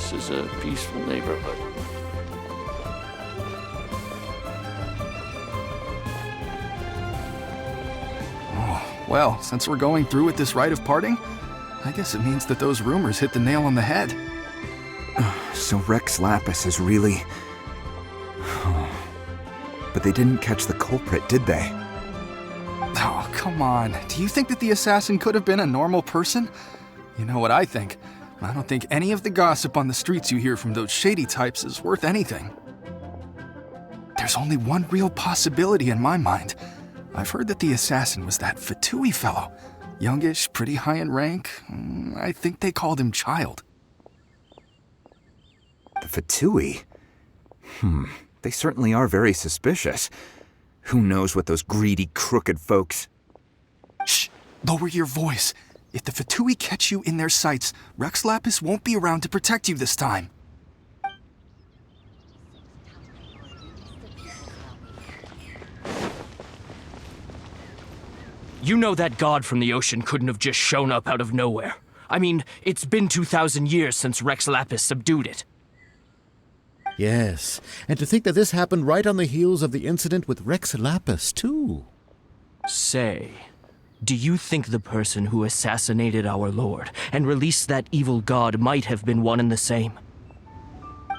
This is a peaceful neighborhood. Oh, well, since we're going through with this rite of parting, I guess it means that those rumors hit the nail on the head. So Rex Lapis is really... But they didn't catch the culprit, did they? Oh, come on. Do you think that the assassin could have been a normal person? You know what I think. I don't think any of the gossip on the streets you hear from those shady types is worth anything. There's only one real possibility in my mind. I've heard that the assassin was that Fatui fellow. Youngish, pretty high in rank. I think they called him Child. The Fatui? They certainly are very suspicious. Who knows what those greedy, crooked folks... Shh! Lower your voice. If the Fatui catch you in their sights, Rex Lapis won't be around to protect you this time. You know that god from the ocean couldn't have just shown up out of nowhere. I mean, it's been 2,000 years since Rex Lapis subdued it. Yes, and to think that this happened right on the heels of the incident with Rex Lapis, too. Say, do you think the person who assassinated our lord and released that evil god might have been one and the same?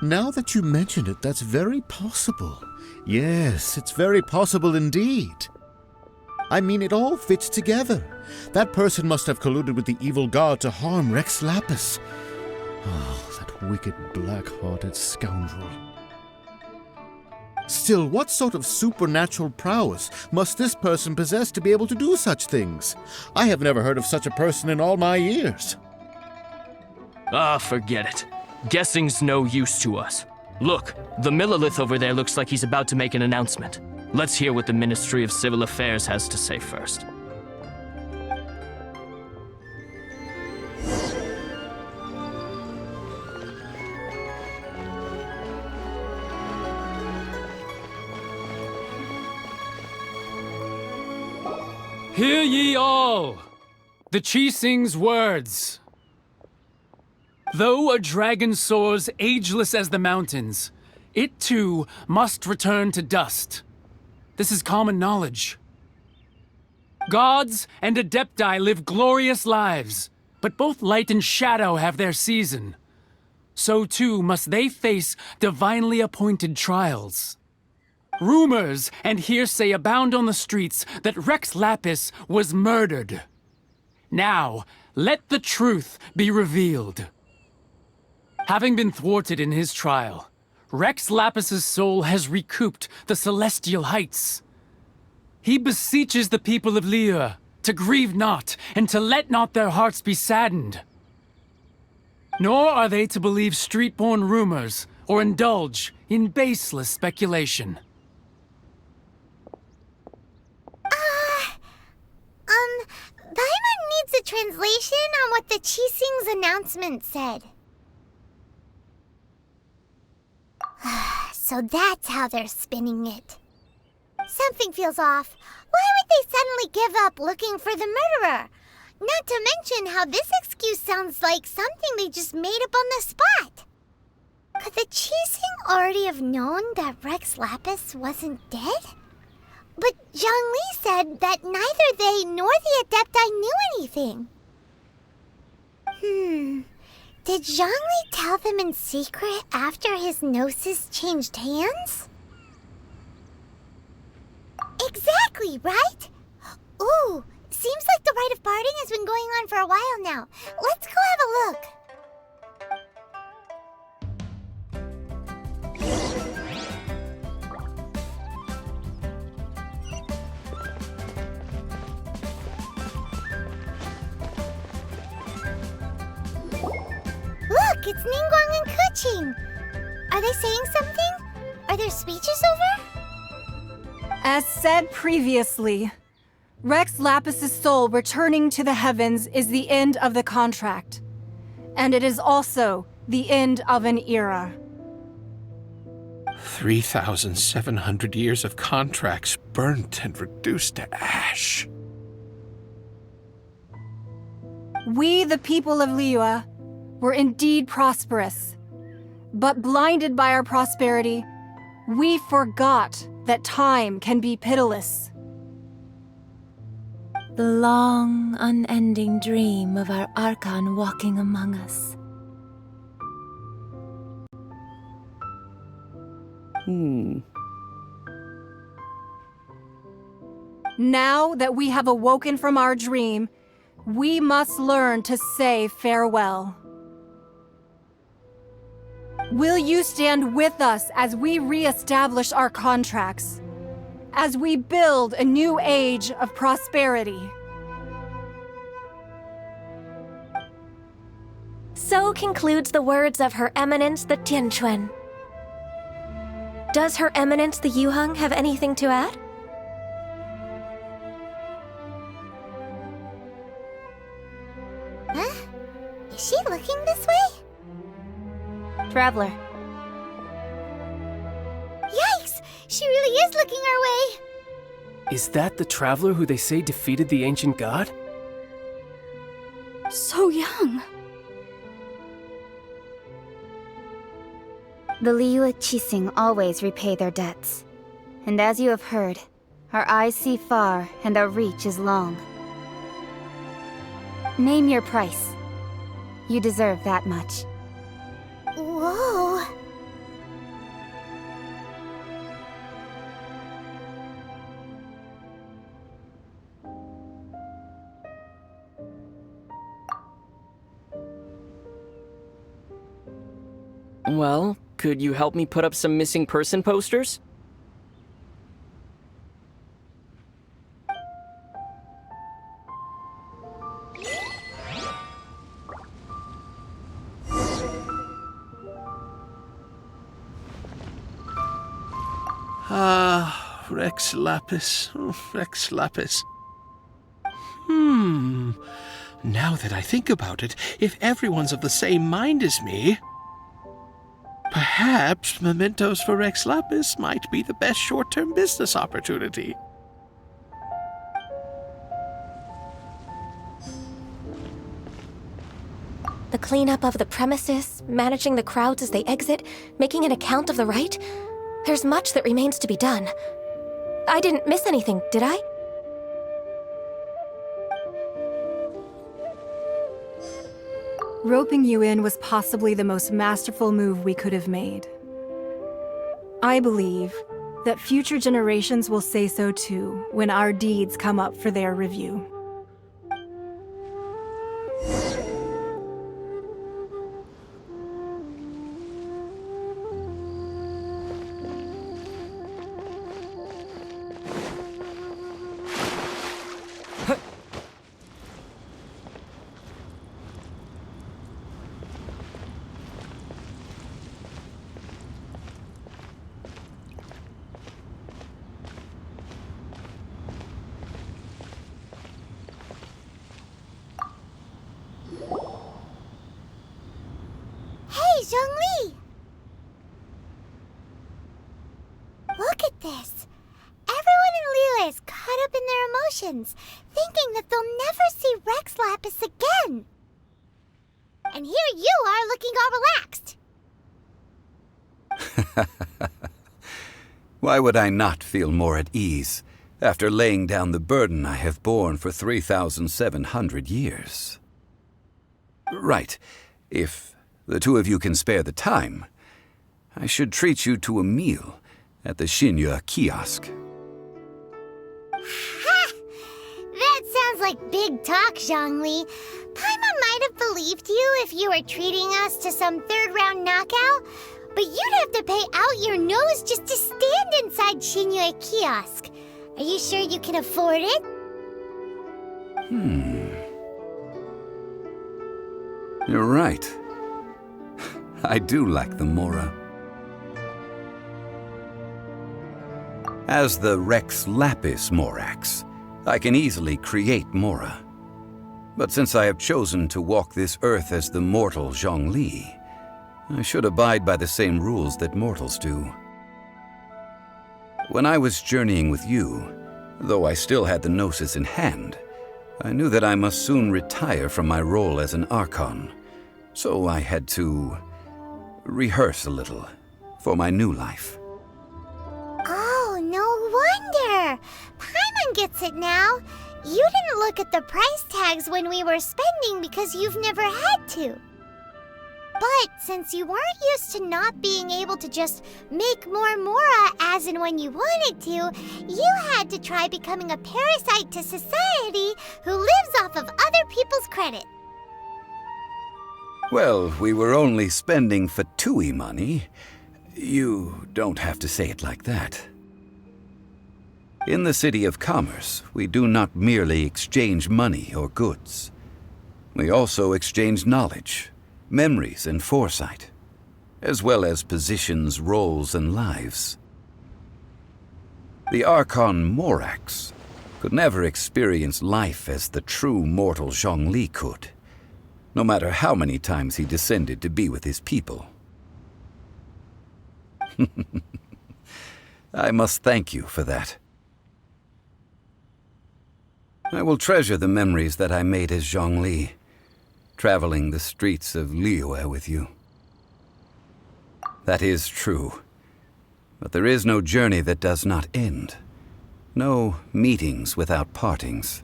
Now that you mention it, that's very possible. Yes, it's very possible indeed. I mean, it all fits together. That person must have colluded with the evil god to harm Rex Lapis. Oh, that wicked, black-hearted scoundrel. Still, what sort of supernatural prowess must this person possess to be able to do such things? I have never heard of such a person in all my years. Forget it. Guessing's no use to us. Look, the Millilith over there looks like he's about to make an announcement. Let's hear what the Ministry of Civil Affairs has to say first. Hear ye all! The Chising's words. Though a dragon soars ageless as the mountains, it too must return to dust. This is common knowledge. Gods and Adepti live glorious lives, but both light and shadow have their season. So too must they face divinely appointed trials. Rumors and hearsay abound on the streets that Rex Lapis was murdered. Now, let the truth be revealed. Having been thwarted in his trial, Rex Lapis's soul has recouped the celestial heights. He beseeches the people of Liyue to grieve not and to let not their hearts be saddened. Nor are they to believe street-born rumors or indulge in baseless speculation. Paimon needs a translation on what the Chising's announcement said. So that's how they're spinning it. Something feels off. Why would they suddenly give up looking for the murderer? Not to mention how this excuse sounds like something they just made up on the spot. Could the Chising already have known that Rex Lapis wasn't dead? But Zhongli said that neither they nor the Adepti knew anything. Did Zhongli tell them in secret after his gnosis changed hands? Exactly, right? Ooh, seems like the rite of parting has been going on for a while now. Let's go have a look. Look, it's Ningguang and Keqing. Are they saying something? Are their speeches over? As said previously, Rex Lapis's soul returning to the heavens is the end of the contract. And it is also the end of an era. 3,700 years of contracts burnt and reduced to ash. We, the people of Liyue, were indeed prosperous. But blinded by our prosperity, we forgot that time can be pitiless. The long, unending dream of our Archon walking among us. Now that we have awoken from our dream, we must learn to say farewell. Will you stand with us as we re-establish our contracts? As we build a new age of prosperity? So concludes the words of Her Eminence the Tianquan. Does Her Eminence the Yuheng have anything to add? Huh? Is she looking this way? Traveler. Yikes! She really is looking our way! Is that the traveler who they say defeated the ancient god? So young. The Liyue Qixing always repay their debts. And as you have heard, our eyes see far and our reach is long. Name your price. You deserve that much. Whoa! Well, could you help me put up some missing person posters? Ah, Rex Lapis. Oh, Rex Lapis. Now that I think about it, if everyone's of the same mind as me, perhaps mementos for Rex Lapis might be the best short-term business opportunity. The cleanup of the premises, managing the crowds as they exit, making an account of the rite? There's much that remains to be done. I didn't miss anything, did I? Roping you in was possibly the most masterful move we could have made. I believe that future generations will say so too when our deeds come up for their review. Hey, Zhongli! Look at this. Everyone in Liyue is caught up in their emotions, thinking that they'll never see Rex Lapis again. And here you are looking all relaxed. Why would I not feel more at ease after laying down the burden I have borne for 3,700 years? Right. If the two of you can spare the time, I should treat you to a meal at the Xinyue kiosk. Ha! That sounds like big talk, Zhongli. Paimon might have believed you if you were treating us to some third-round knockout, but you'd have to pay out your nose just to stand inside Xinyue kiosk. Are you sure you can afford it? You're right. I do lack the Mora. As the Rex Lapis Morax, I can easily create Mora. But since I have chosen to walk this earth as the mortal Zhongli, I should abide by the same rules that mortals do. When I was journeying with you, though I still had the Gnosis in hand, I knew that I must soon retire from my role as an Archon, so I had to rehearse a little for my new life. Oh, no wonder! Paimon gets it now. You didn't look at the price tags when we were spending because you've never had to. But since you weren't used to not being able to just make more Mora as and when you wanted to, you had to try becoming a parasite to society who lives off of other people's credit. Well, we were only spending Fatui money. You don't have to say it like that. In the City of Commerce, we do not merely exchange money or goods. We also exchange knowledge, memories and foresight, as well as positions, roles, and lives. The Archon Morax could never experience life as the true mortal Zhongli could, no matter how many times he descended to be with his people. I must thank you for that. I will treasure the memories that I made as Zhongli, traveling the streets of Liyue with you. That is true. But there is no journey that does not end. No meetings without partings.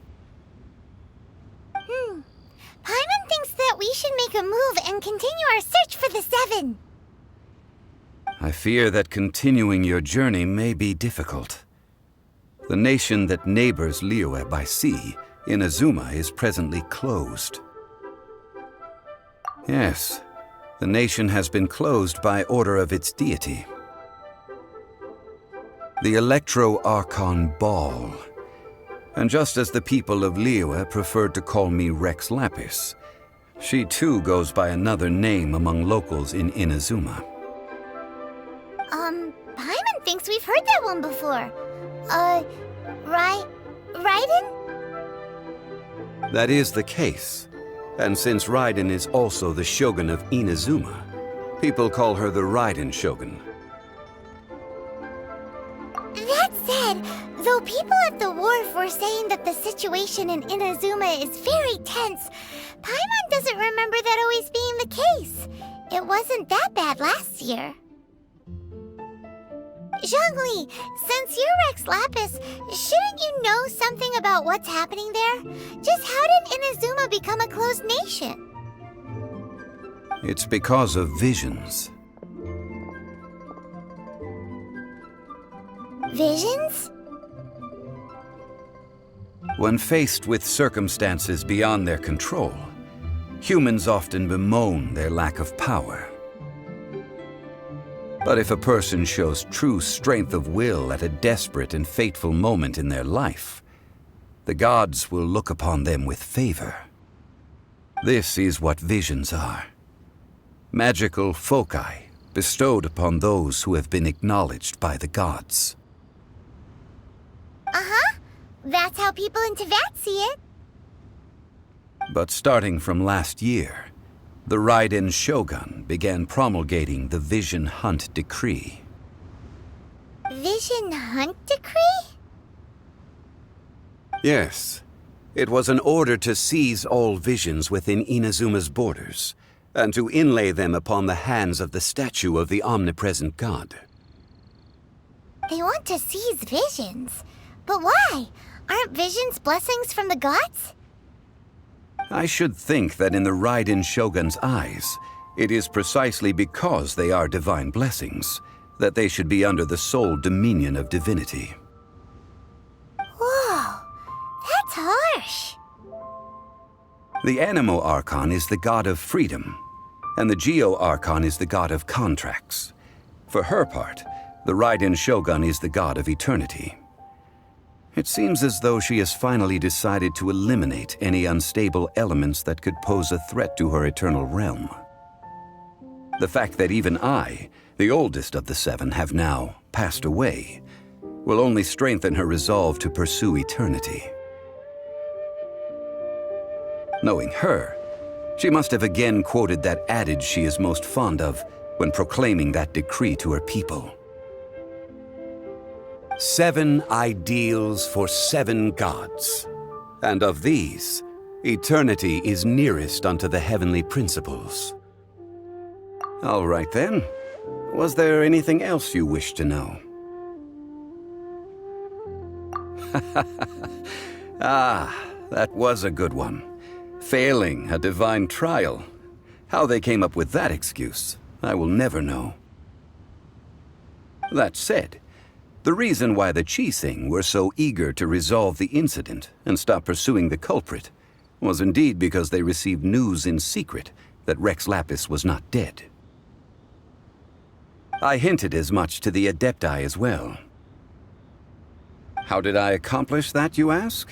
Paimon thinks that we should make a move and continue our search for the Seven. I fear that continuing your journey may be difficult. The nation that neighbors Liyue by sea, Inazuma, is presently closed. Yes, the nation has been closed by order of its deity. The Electro-Archon Ball. And just as the people of Liyue preferred to call me Rex Lapis, she too goes by another name among locals in Inazuma. Paimon thinks we've heard that one before. Raiden? That is the case. And since Raiden is also the Shogun of Inazuma, people call her the Raiden Shogun. That said, though people at the wharf were saying that the situation in Inazuma is very tense, Paimon doesn't remember that always being the case. It wasn't that bad last year. Zhongli, since you're Rex Lapis, shouldn't you know something about what's happening there? Just how did Inazuma become a closed nation? It's because of visions. Visions? When faced with circumstances beyond their control, humans often bemoan their lack of power. But if a person shows true strength of will at a desperate and fateful moment in their life, the gods will look upon them with favor. This is what visions are. Magical foci bestowed upon those who have been acknowledged by the gods. Uh-huh. That's how people in Teyvat see it. But starting from last year, the Raiden Shogun began promulgating the Vision Hunt Decree. Vision Hunt Decree? Yes. It was an order to seize all visions within Inazuma's borders, and to inlay them upon the hands of the statue of the omnipresent god. They want to seize visions. But why? Aren't visions blessings from the gods? I should think that in the Raiden Shogun's eyes, it is precisely because they are divine blessings that they should be under the sole dominion of divinity. Whoa, that's harsh. The Anemo Archon is the god of freedom, and the Geo Archon is the god of contracts. For her part, the Raiden Shogun is the god of eternity. It seems as though she has finally decided to eliminate any unstable elements that could pose a threat to her eternal realm. The fact that even I, the oldest of the seven, have now passed away, will only strengthen her resolve to pursue eternity. Knowing her, she must have again quoted that adage she is most fond of when proclaiming that decree to her people. 7 ideals for 7 gods, and of these, eternity is nearest unto the heavenly principles. All right then. Was there anything else you wish to know? Ah, that was a good one. Failing a divine trial. How they came up with that excuse, I will never know. That said, the reason why the Qixing were so eager to resolve the incident and stop pursuing the culprit was indeed because they received news in secret that Rex Lapis was not dead. I hinted as much to the Adepti as well. How did I accomplish that, you ask?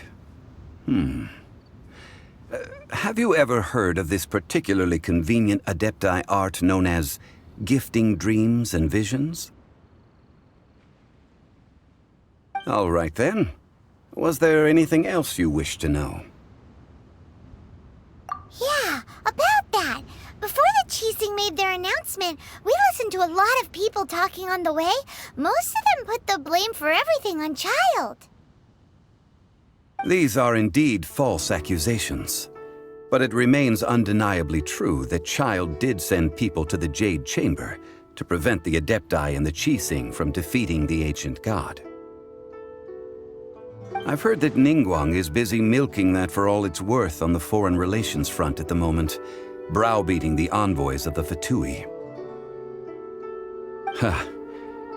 have you ever heard of this particularly convenient Adepti art known as gifting dreams and visions? All right then. Was there anything else you wish to know? Yeah, about that. Before the Qixing made their announcement, we listened to a lot of people talking on the way. Most of them put the blame for everything on Child. These are indeed false accusations. But it remains undeniably true that Child did send people to the Jade Chamber to prevent the Adepti and the Qixing from defeating the ancient god. I've heard that Ningguang is busy milking that for all it's worth on the foreign relations front at the moment, browbeating the envoys of the Fatui. Ha!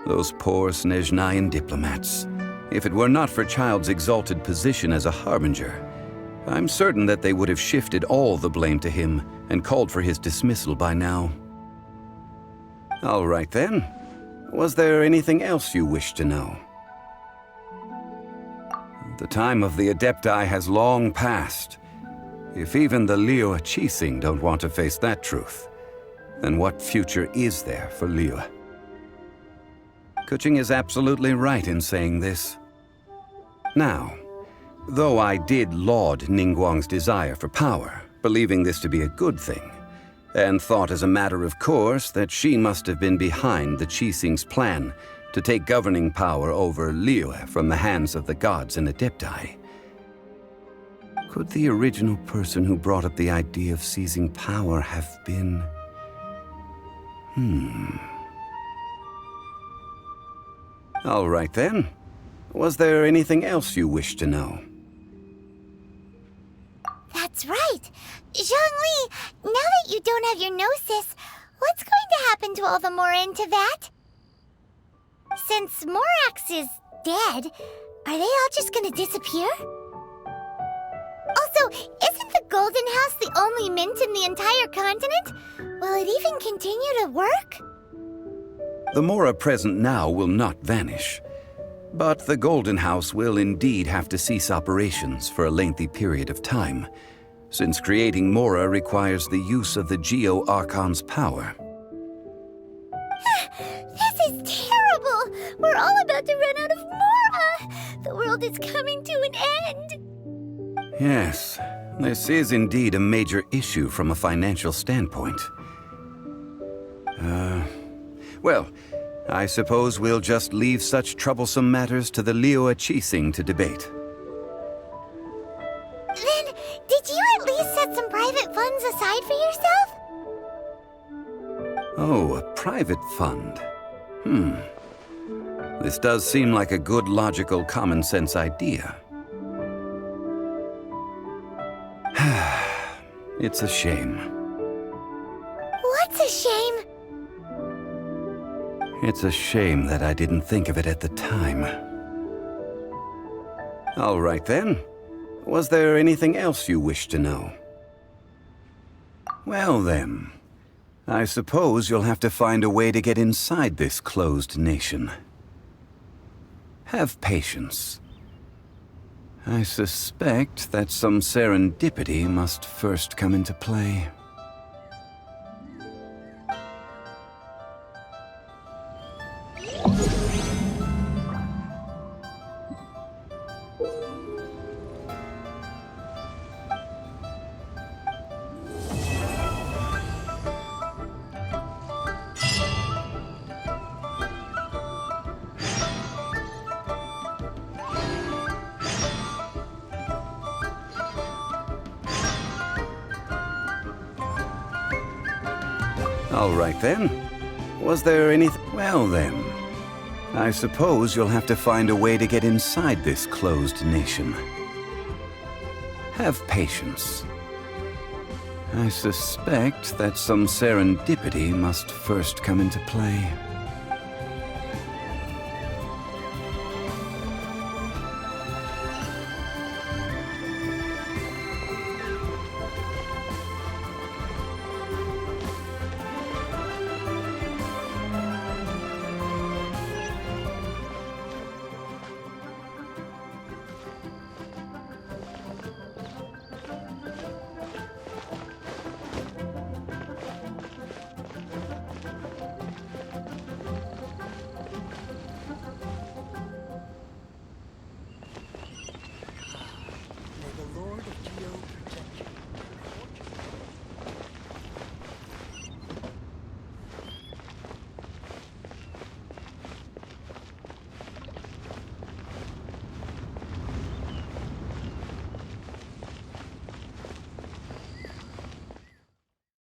Those poor Snezhnayan diplomats. If it were not for Child's exalted position as a harbinger, I'm certain that they would have shifted all the blame to him and called for his dismissal by now. All right then. Was there anything else you wish to know? The time of the Adepti has long passed. If even the Liyue Qixing don't want to face that truth, then what future is there for Liyue? Keqing is absolutely right in saying this. Now, though I did laud Ningguang's desire for power, believing this to be a good thing, and thought as a matter of course that she must have been behind the Qixing's plan to take governing power over Liyue from the hands of the gods and Adepti. Could the original person who brought up the idea of seizing power have been... All right then. Was there anything else you wish to know? That's right. Zhongli, now that you don't have your gnosis, what's going to happen to all the Mora in Teyvat? Since Morax is dead, are they all just gonna disappear? Also, isn't the Golden House the only mint in the entire continent? Will it even continue to work? The Mora present now will not vanish. But the Golden House will indeed have to cease operations for a lengthy period of time, since creating Mora requires the use of the Geo Archon's power. This is terrible! We're all about to run out of Mora! The world is coming to an end! Yes, this is indeed a major issue from a financial standpoint. Well, I suppose we'll just leave such troublesome matters to the Liyue Qixing to debate. Then, did you at least set some private funds aside for yourself? Oh, a private fund. This does seem like a good, logical, common-sense idea. It's a shame. What's a shame? It's a shame that I didn't think of it at the time. All right then. Was there anything else you wish to know? Well then, I suppose you'll have to find a way to get inside this closed nation. Have patience. I suspect that some serendipity must first come into play. All right then. Was there anything? Well then, I suppose you'll have to find a way to get inside this closed nation. Have patience. I suspect that some serendipity must first come into play.